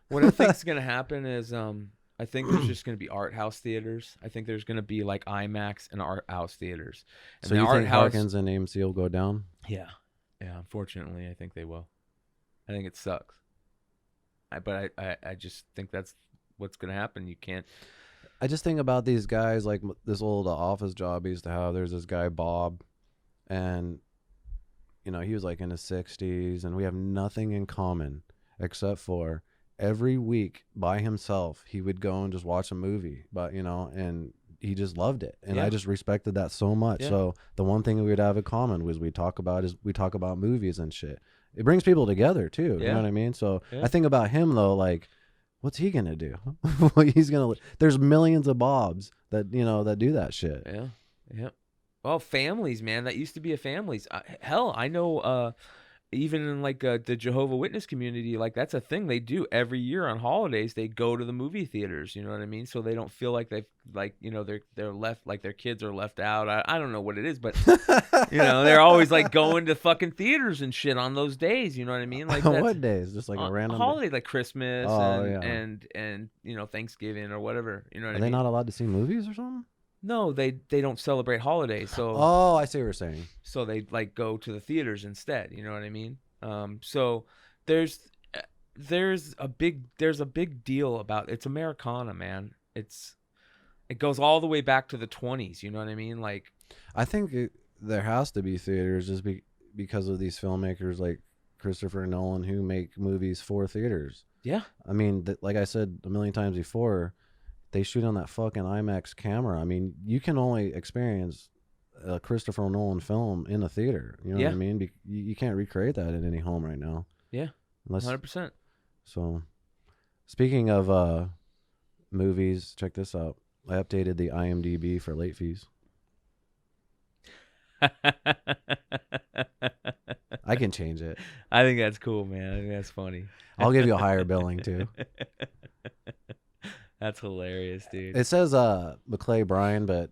What I think is going to happen is I think there's just going to be art house theaters. I think there's going to be like IMAX and art house theaters. And So the you art think house, Harkins and AMC will go down? yeah, unfortunately, I think they will. I think it sucks. But I just think that's what's going to happen. You can't. I just think about these guys, like this old office job I used to have. There's this guy, Bob, and, you know, he was like in his 60s, and we have nothing in common except for every week by himself, he would go and just watch a movie, but, you know, and he just loved it. And I just respected that so much. Yeah. So the one thing we would have in common was we talk about movies and shit. It brings people together too. You know what I mean? So I think about him though, like, what's he gonna do? There's millions of Bobs that, you know, that do that shit. Yeah. Well, families, man. That used to be a families. Hell, I know. Even in like the Jehovah's Witness community, like that's a thing they do every year on holidays. They go to the movie theaters. You know what I mean? So they don't feel like they've they're left, like their kids are left out. I don't know what it is, but you know, they're always like going to fucking theaters and shit on those days. You know what I mean? Like what days? Just like a random holiday, like Christmas and you know, Thanksgiving or whatever. You know what I mean? Are they not allowed to see movies or something? No, they don't celebrate holidays. So I see what you're saying. So they like go to the theaters instead. You know what I mean? So there's a big deal about it's Americana, man. It goes all the way back to the 20s. You know what I mean? Like, I think there has to be theaters just because of these filmmakers like Christopher Nolan who make movies for theaters. Yeah. I mean, like I said a million times before, they shoot on that fucking IMAX camera. I mean, you can only experience a Christopher Nolan film in a theater. You know what I mean? You can't recreate that in any home right now. Yeah, 100%. So, speaking of movies, check this out. I updated the IMDb for late fees. I can change it. I think that's cool, man. I think that's funny. I'll give you a higher billing too. That's hilarious, dude. It says McClay Bryan, but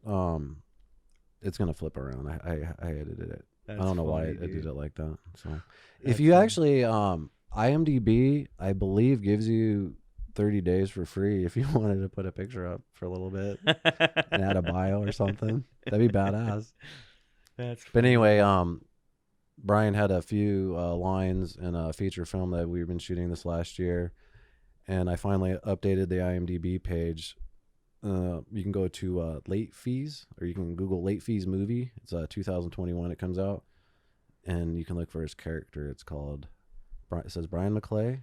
it's gonna flip around. I edited it. I don't know why I did it like that. So if you actually IMDb, I believe, gives you 30 days for free if you wanted to put a picture up for a little bit and add a bio or something. That'd be badass. But anyway, Brian had a few lines in a feature film that we've been shooting this last year, and I finally updated the IMDb page. You can go to Late Fees, or you can Google Late Fees movie. It's 2021 it comes out, and you can look for his character. It's called, it says Brian McClay,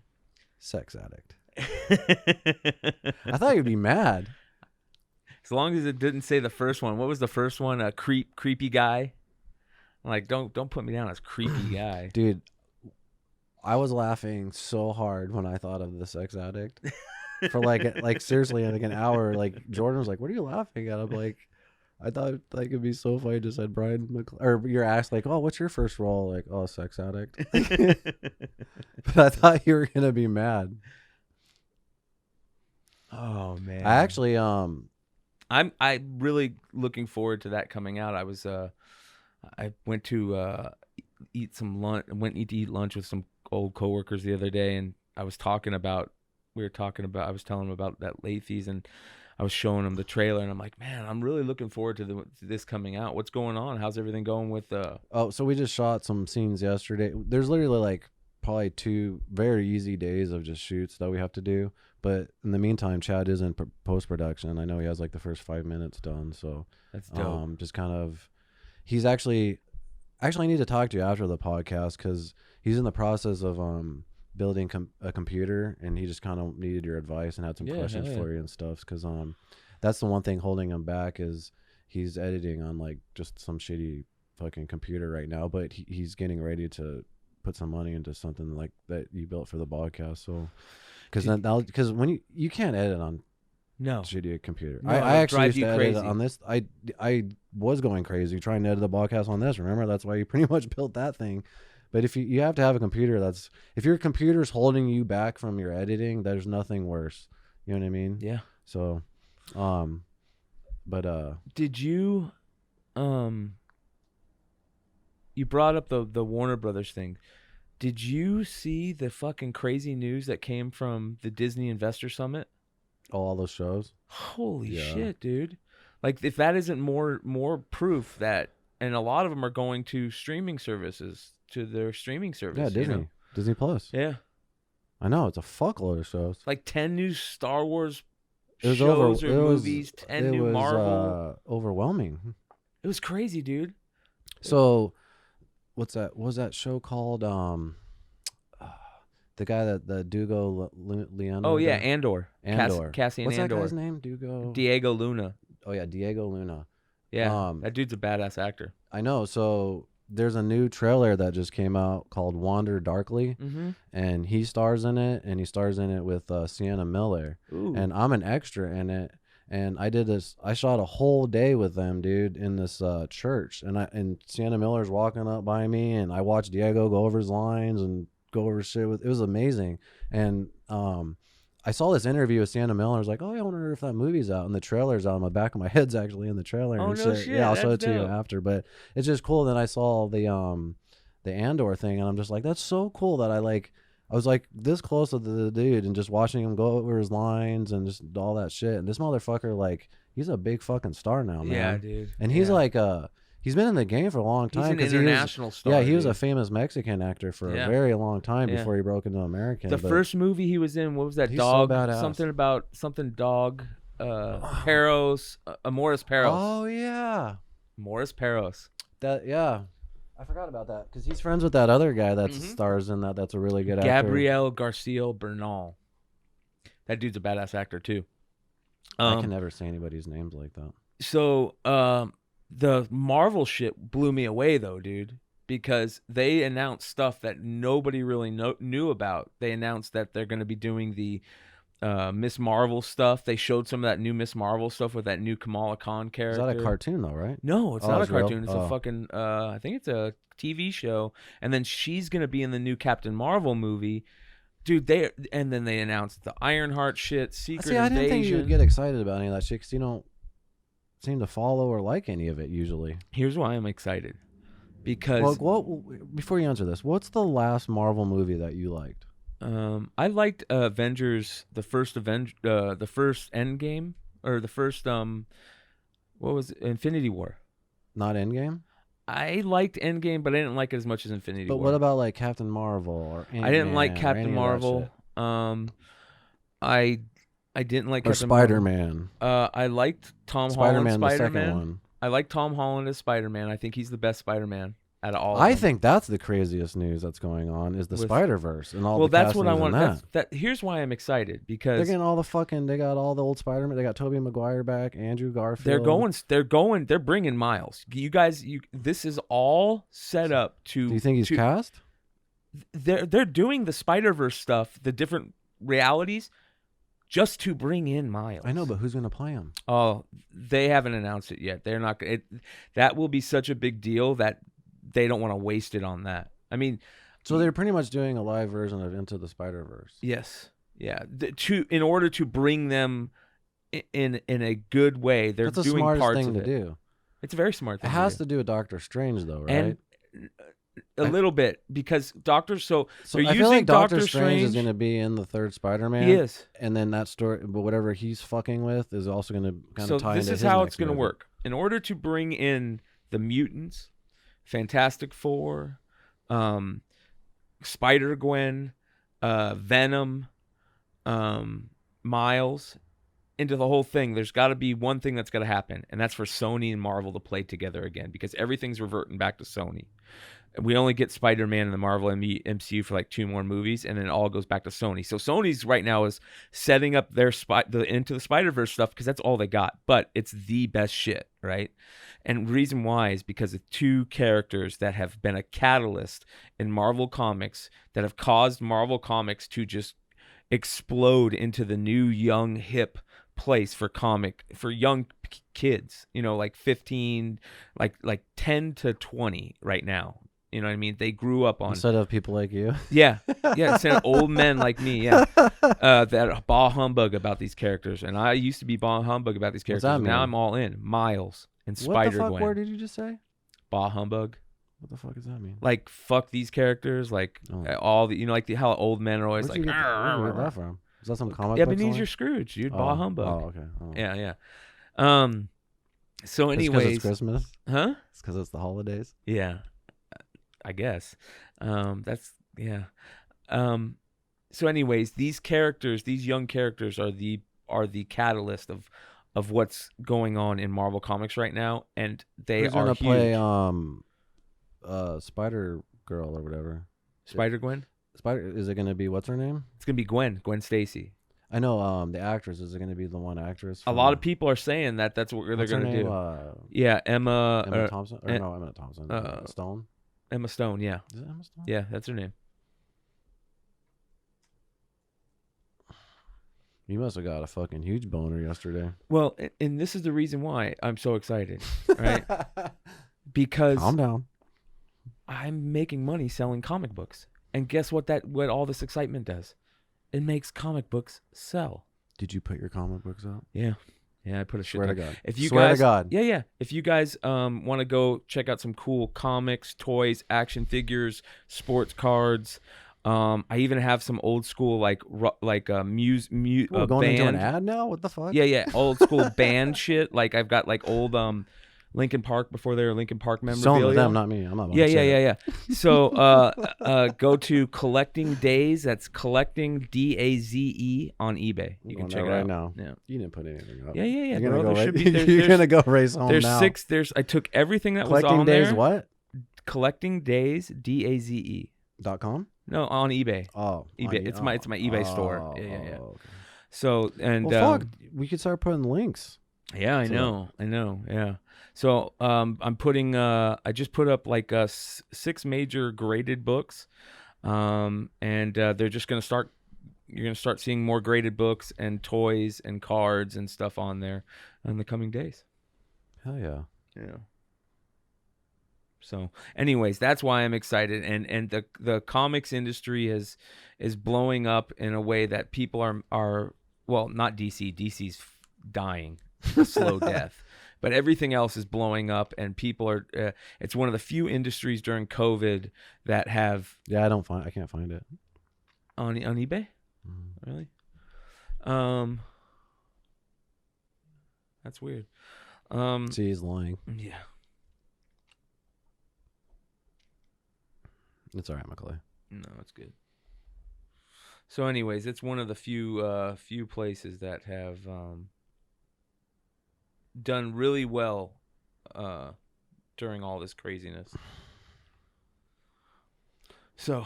sex addict. I thought you'd be mad. As long as it didn't say the first one. What was the first one? A creepy guy. I'm like, don't put me down as creepy guy. Dude, I was laughing so hard when I thought of the sex addict. For like seriously, like an hour. Like Jordan was like, "What are you laughing at?" I'm like, I thought like it'd be so funny. Just said Brian McClay, or you're asked like, "Oh, what's your first role?" Like, "Oh, sex addict." But I thought you were gonna be mad. Oh man, I actually I'm really looking forward to that coming out. I went to eat some lunch. Went to eat lunch with some old coworkers the other day, and I was telling them about that late fees, and I was showing them the trailer, and I'm like, man, I'm really looking forward to this coming out. What's going on? How's everything going with so we just shot some scenes yesterday. There's literally like probably 2 very easy days of just shoots that we have to do, but in the meantime, Chad is in post-production. I know he has like the first 5 minutes done, so that's dope. Just kind of, he's actually I need to talk to you after the podcast, because he's in the process of building a computer, and he just kind of needed your advice and had some questions for you and stuff, because that's the one thing holding him back is he's editing on like just some shitty fucking computer right now, but he's getting ready to put some money into something like that you built for the Bogcast. So because when you can't edit on shitty computer. No, I actually used to edit on this. I was going crazy trying to edit the Bogcast on this. Remember, that's why you pretty much built that thing. But if you have to have a computer if your computer's holding you back from your editing, there's nothing worse. You know what I mean? Yeah. So, did you, you brought up the Warner Brothers thing. Did you see the fucking crazy news that came from the Disney Investor Summit? Oh, all those shows. Holy Yeah. shit, dude. Like, if that isn't more proof that, and a lot of them are going to streaming services, to their streaming service. Yeah, Disney. You know? Disney Plus. Yeah. I know, it's a fuckload of shows. Like 10 new Star Wars It was shows or movies, 10 new Marvel. Overwhelming. It was crazy, dude. So, what's that? What was that show called? The guy that the Dugo Leon. Oh yeah, Andor. Andor. Cassian What's Andor. that guy's name? Dugo. Diego Luna. Oh yeah, Diego Luna. Yeah, that dude's a badass actor. I know. So there's a new trailer that just came out called Wander Darkly, and he stars in it, and he stars in it with Sienna Miller. Ooh. And I'm an extra in it. And I shot a whole day with them, dude, in this church. And Sienna Miller's walking up by me, and I watched Diego go over his lines and go over shit it was amazing. And I saw this interview with Sienna Miller. I was like, oh, I wonder if that movie's out. And the trailer's out. On the back of my head's actually in the trailer. Oh, and no shit. Yeah, I'll show it That's to you dope. after. But it's just cool that I saw the Andor thing, and I'm just like, that's so cool that I was like this close to the dude and just watching him go over his lines and just all that shit. And this motherfucker, like, he's a big fucking star now, man. Yeah, dude. And he's like he's been in the game for a long time. He's an international star. Yeah, he was dude. a famous Mexican actor for a very long time before he broke into American. The first movie he was in, what was that? He's Dog? so badass. Something dog. Peros. Morris Peros. Oh yeah, Morris Peros. I forgot about that because he's friends with that other guy that stars in that. That's a really good actor. Gabriel Garcia Bernal. That dude's a badass actor too. I can never say anybody's names like that. So the Marvel shit blew me away though, dude, because they announced stuff that nobody really knew about. They announced that they're going to be doing the Miss Marvel stuff. They showed some of that new Miss Marvel stuff with that new Kamala Khan character. Is that a cartoon though, right? No, it's not a cartoon. Real? It's a fucking I think it's a TV show. And then she's going to be in the new Captain Marvel movie. Dude, and then they announced the Ironheart shit, Secret Invasion. I didn't think you would get excited about any of that shit because you don't seem to follow or like any of it usually. Here's why I'm excited. Because before you answer this, what's the last Marvel movie that you liked? I liked Avengers, the first Endgame, or the first what was it? Infinity War. Not Endgame? I liked Endgame, but I didn't like it as much as Infinity War. But what about like Captain Marvel or Ant-Man? I didn't like Captain Marvel. I didn't like Captain Spider-Man. Marvel. I liked Tom Holland Spider-Man. The second one. I like Tom Holland as Spider-Man. I think he's the best Spider-Man out of all of I them. think that's the craziest news that's going on is the Spider-Verse and all the that's what I castings want. in that. Here's why I'm excited, because they're getting all the they got all the old Spider-Man. They got Tobey Maguire back, Andrew Garfield. They're bringing Miles. You guys, this is all set up to. Do you think he's cast? They're doing the Spider-Verse stuff, the different realities, just to bring in Miles. I know, but who's going to play him? Oh, they haven't announced it yet. They're not. That will be such a big deal that they don't want to waste it on that. I mean, so they're pretty much doing a live version of Into the Spider-Verse. Yes, yeah. In order to bring them in a good way, they're That's doing smartest parts thing of to it. do. It's a very smart thing. It has to do with Doctor Strange, though, right? And a little bit, because they're I using feel like Doctor Strange is going to be in the third Spider-Man. He is, and then that story, but whatever he's fucking with is also going to kind of tie into his. So this is how it's going to work. In order to bring in the mutants, Fantastic Four, Spider-Gwen, Venom, Miles, into the whole thing, there's got to be one thing that's got to happen, and that's for Sony and Marvel to play together again, because everything's reverting back to Sony. We only get Spider-Man in the Marvel MCU for like 2 more movies, and then it all goes back to Sony. So Sony's right now is setting up their Into the Spider-Verse stuff, because that's all they got. But it's the best shit, right? And the reason why is because of 2 characters that have been a catalyst in Marvel Comics, that have caused Marvel Comics to just explode into the new, young, hip place for young kids, like 15, like 10 to 20 right now. You know what I mean? They grew up on, instead of people like you. Yeah, instead of old men like me. Yeah, that bah humbug about these characters, and I used to be bah humbug about these characters. Now I'm all in. Miles and Spider-Gwen. What the fuck word did you just say? Bah humbug. What the fuck does that mean? Like, fuck these characters. Like all the, like how old men are always Where'd like. you get that from? Is that some comic book? Ebenezer Scrooge, dude. Bah humbug. Oh, okay. Oh. Yeah. So It's anyways, 'cause it's Christmas. huh? It's because it's the holidays. Yeah, I guess. That's yeah. So anyways, these young characters are the catalyst of what's going on in Marvel Comics right now, and they Who's are gonna huge. play Spider Girl or whatever? Spider-Gwen? Is it gonna be what's her name? It's gonna be Gwen Stacy. I know the actress. Is it gonna be the one actress? A lot of people are saying that's what they're what's her gonna name? do. Yeah, Emma Thompson. Or no, Emma Thompson. Stone. Emma Stone. Yeah, Is it Emma Stone? yeah, that's her name. You must have got a fucking huge boner yesterday. Well, and this is the reason why I'm so excited, right? Because Calm down. I'm making money selling comic books, and guess what all this excitement does? It makes comic books sell. Did you put your comic books out? Yeah, I put a shit. Swear to ton. God. If you Swear guys, to God. Yeah. If you guys want to go check out some cool comics, toys, action figures, sports cards. I even have some old school like We're going band. into an ad now? What the fuck? Yeah, old school band shit. Like I've got like old Lincoln Park before they were Lincoln Park memorabilia. Selling to them, not me. I'm not. Yeah. So go to Collecting Days. That's Collecting DAZE on eBay. You can check it right out now. Yeah. You didn't put anything up. Yeah. You're Bro, gonna go there should right. be, You're gonna go race home there's now. six. I took everything that Collecting was on Days there. what? Collecting Days DAZE. .com? No, on eBay. Oh, eBay. It's my eBay store. Yeah. Okay. So and Well, fuck, we could start putting links. Yeah, I know. Yeah. So I'm putting. I just put up like 6 major graded books, and they're just gonna start. You're gonna start seeing more graded books and toys and cards and stuff on there in the coming days. Hell yeah. Yeah. So, anyways, that's why I'm excited, and the comics industry is blowing up in a way that people are well, not DC. DC's dying a slow death, but everything else is blowing up, and people are. It's one of the few industries during COVID that have. Yeah, I can't find it on eBay. Mm-hmm. Really? That's weird. See, he's lying. Yeah. It's all right, McClay. No, it's good. So, anyways, it's one of the few places that have done really well during all this craziness. So,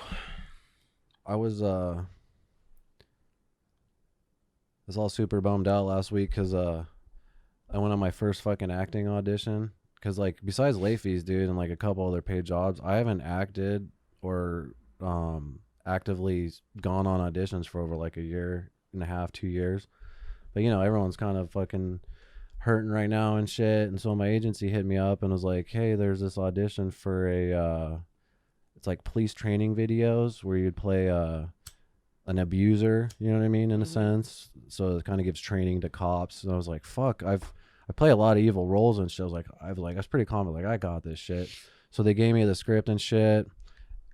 I was all super bummed out last week because I went on my first fucking acting audition. Because like besides late fees, dude, and like a couple other paid jobs, I haven't acted or actively gone on auditions for over like a year and a half, 2 years. But everyone's kind of fucking hurting right now and shit. And so my agency hit me up and was like, hey, there's this audition for it's like police training videos where you'd play an abuser, you know what I mean, in a sense. So it kind of gives training to cops. And I was like, fuck, I play a lot of evil roles and shit. I was pretty confident, like I got this shit. So they gave me the script and shit.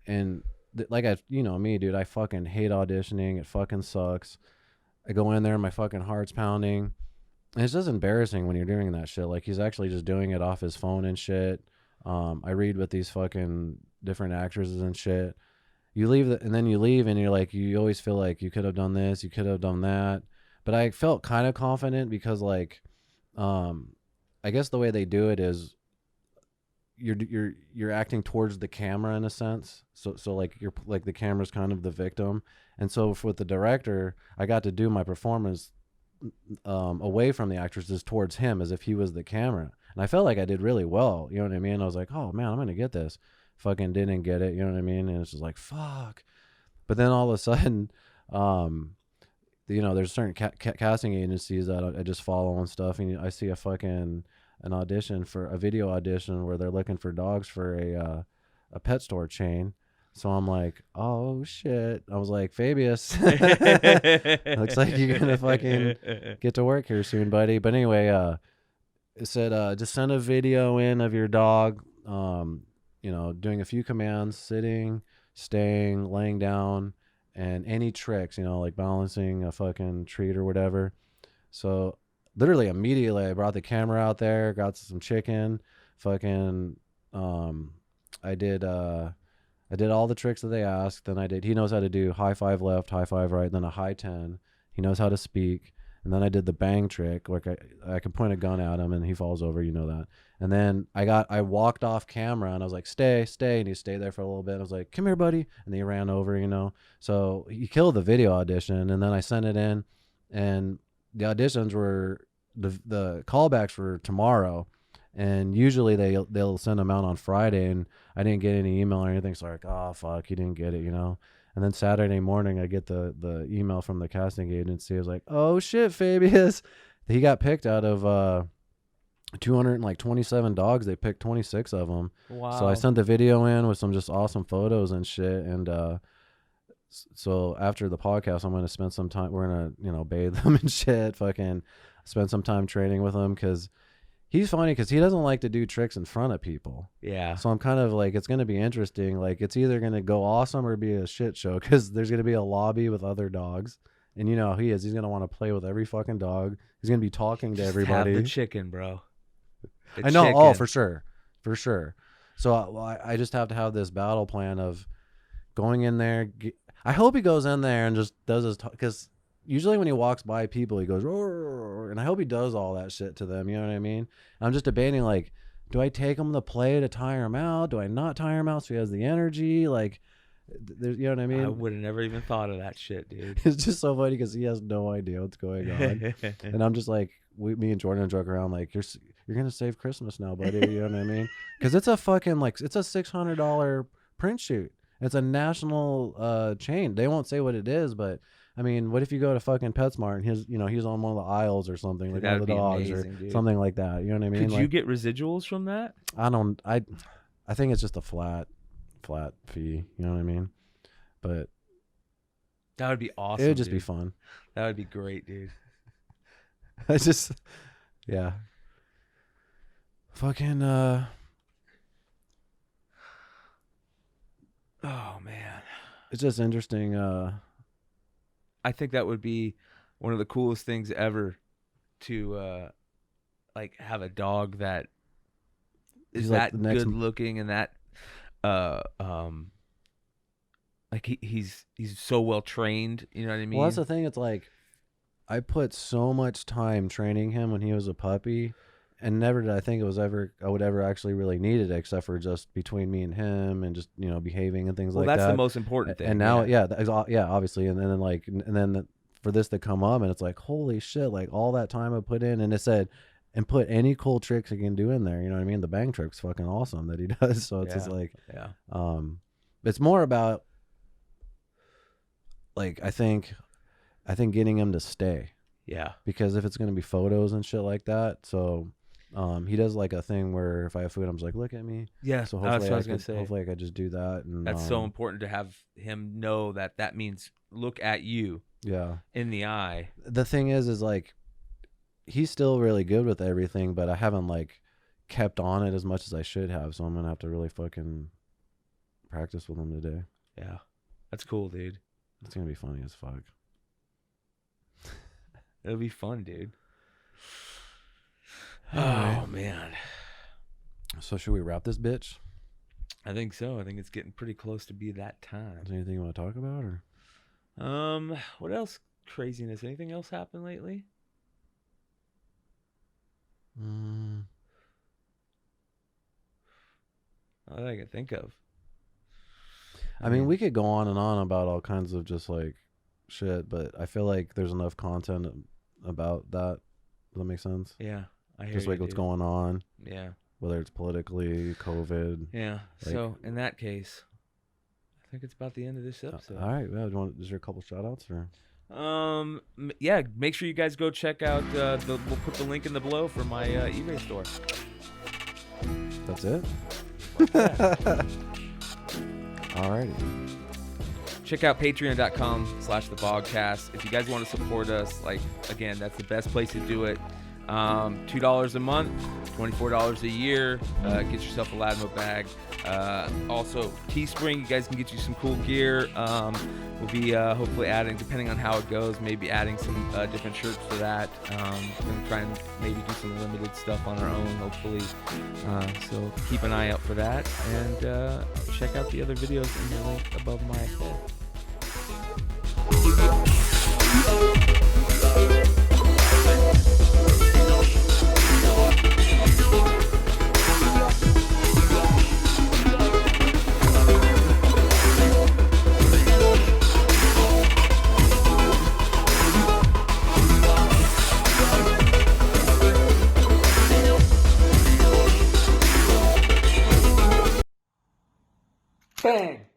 And me, dude, I fucking hate auditioning. It fucking sucks. I go in there and my fucking heart's pounding. And it's just embarrassing when you're doing that shit. Like he's actually just doing it off his phone and shit. I read with these fucking different actresses and shit. You leave and then you leave and you're like, you always feel like you could have done this, you could have done that. But I felt kind of confident because like, I guess the way they do it is you're acting towards the camera in a sense. So like you're like the camera's kind of the victim. And so with the director, I got to do my performance away from the actresses towards him as if he was the camera. And I felt like I did really well. You know what I mean? I was like, oh man, I'm going to get this. Fucking didn't get it. You know what I mean? And it's just like, fuck. But then all of a sudden, there's certain casting agencies that I just follow and stuff. And I see an audition for a video audition where they're looking for dogs for a pet store chain. So I'm like, oh shit. I was like, Fabius, looks like you're gonna fucking get to work here soon, buddy. But anyway, it said just send a video in of your dog, doing a few commands, sitting, staying, laying down, and any tricks, like balancing a fucking treat or whatever. So literally immediately I brought the camera out there, got some chicken, fucking, I did all the tricks that they asked. Then he knows how to do high 5 left, high 5 right, then a high 10. He knows how to speak. And then I did the bang trick. Like I could point a gun at him and he falls over, that. And then I walked off camera and I was like, stay. And he stayed there for a little bit. I was like, come here, buddy. And he ran over, So he killed the video audition. And then I sent it in, and the auditions were, the callbacks were tomorrow. And usually they'll send them out on Friday, and I didn't get any email or anything. So I'm like, oh fuck, you didn't get it, And then Saturday morning I get the email from the casting agency. I was like, oh shit, Fabius. He got picked out of 227 dogs. They picked 26 of them. Wow. So I sent the video in with some just awesome photos and shit. And so after the podcast, I'm going to spend some time, we're going to, bathe them and shit, fucking spend some time training with him, because he's funny because he doesn't like to do tricks in front of people. Yeah. So I'm kind of like, it's going to be interesting. Like, it's either going to go awesome or be a shit show, because there's going to be a lobby with other dogs. And you know how he is. He's going to want to play with every fucking dog. He's going to be talking to everybody. Have the chicken, bro. I know. Oh, for sure. For sure. So I just have to have this battle plan of going in there. I hope he goes in there and just does his, because usually when he walks by people, he goes, roar, and I hope he does all that shit to them. You know what I mean? I'm just debating, like, do I take him to play to tire him out? Do I not tire him out so he has the energy? Like, you know what I mean? I would have never even thought of that shit, dude. It's just so funny because he has no idea what's going on. And I'm just like, me and Jordan joke around like, you're going to save Christmas now, buddy. You know what I mean? Because it's a fucking, like, it's a $600 print shoot. It's a national chain. They won't say what it is, but I mean, what if you go to fucking PetSmart and he's on one of the aisles or something, like one of the dogs amazing, or dude. Something like that. You know what I mean? Could you get residuals from that? I think it's just a flat fee. You know what I mean? But that would be awesome. It would just be fun. That would be great, dude. Yeah. Fucking oh man. It's just interesting. I think that would be one of the coolest things ever to like have a dog that is like that good looking and that like he's so well trained, you know what I mean? Well, that's the thing. It's like I put so much time training him when he was a puppy, and never did I think I would ever actually really need it, except for just between me and him and just behaving and things like that. Well, that's the most important thing. And now, yeah, obviously, and then for this to come up, and it's like, holy shit! Like all that time I put in, and it said, and put any cool tricks he can do in there. You know what I mean? The bang trick's fucking awesome that he does. So it's just like, it's more about like I think getting him to stay. Yeah. Because if it's gonna be photos and shit like that, so. He does like a thing where if I have food, I'm just like, look at me. Yeah. So hopefully that's what I was gonna say. Hopefully I could just do that. And that's so important to have him know that means look at you. Yeah. In the eye. The thing is like, he's still really good with everything, but I haven't like kept on it as much as I should have. So I'm gonna have to really fucking practice with him today. Yeah. That's cool, dude. It's gonna be funny as fuck. It'll be fun, dude. Right. Oh man. So should we wrap this bitch? I think so. I think it's getting pretty close to be that time. Is there anything you want to talk about, or? What else craziness? Anything else happened lately? Not that I can think of. I mean, we could go on and on about all kinds of just like shit, but I feel like there's enough content about that. Does that make sense? Yeah. I hear just you, like what's dude. going on. Yeah. Whether it's politically, COVID. Yeah. Like, so in that case, I think it's about the end of this episode. All right. Well, is there a couple shout outs or? Yeah. Make sure you guys go check out we'll put the link in the below for my eBay store. That's it. Alrighty. Check out patreon.com/thebogcast. If you guys want to support us, like, again, that's the best place to do it. $2 a month, $24 a year. Get yourself a Latimo bag. Also, Teespring, you guys can get you some cool gear. We'll be hopefully adding, depending on how it goes, maybe adding some different shirts to that. Gonna try and maybe do some limited stuff on our own, hopefully. So keep an eye out for that, and check out the other videos in the link above my head. Bang!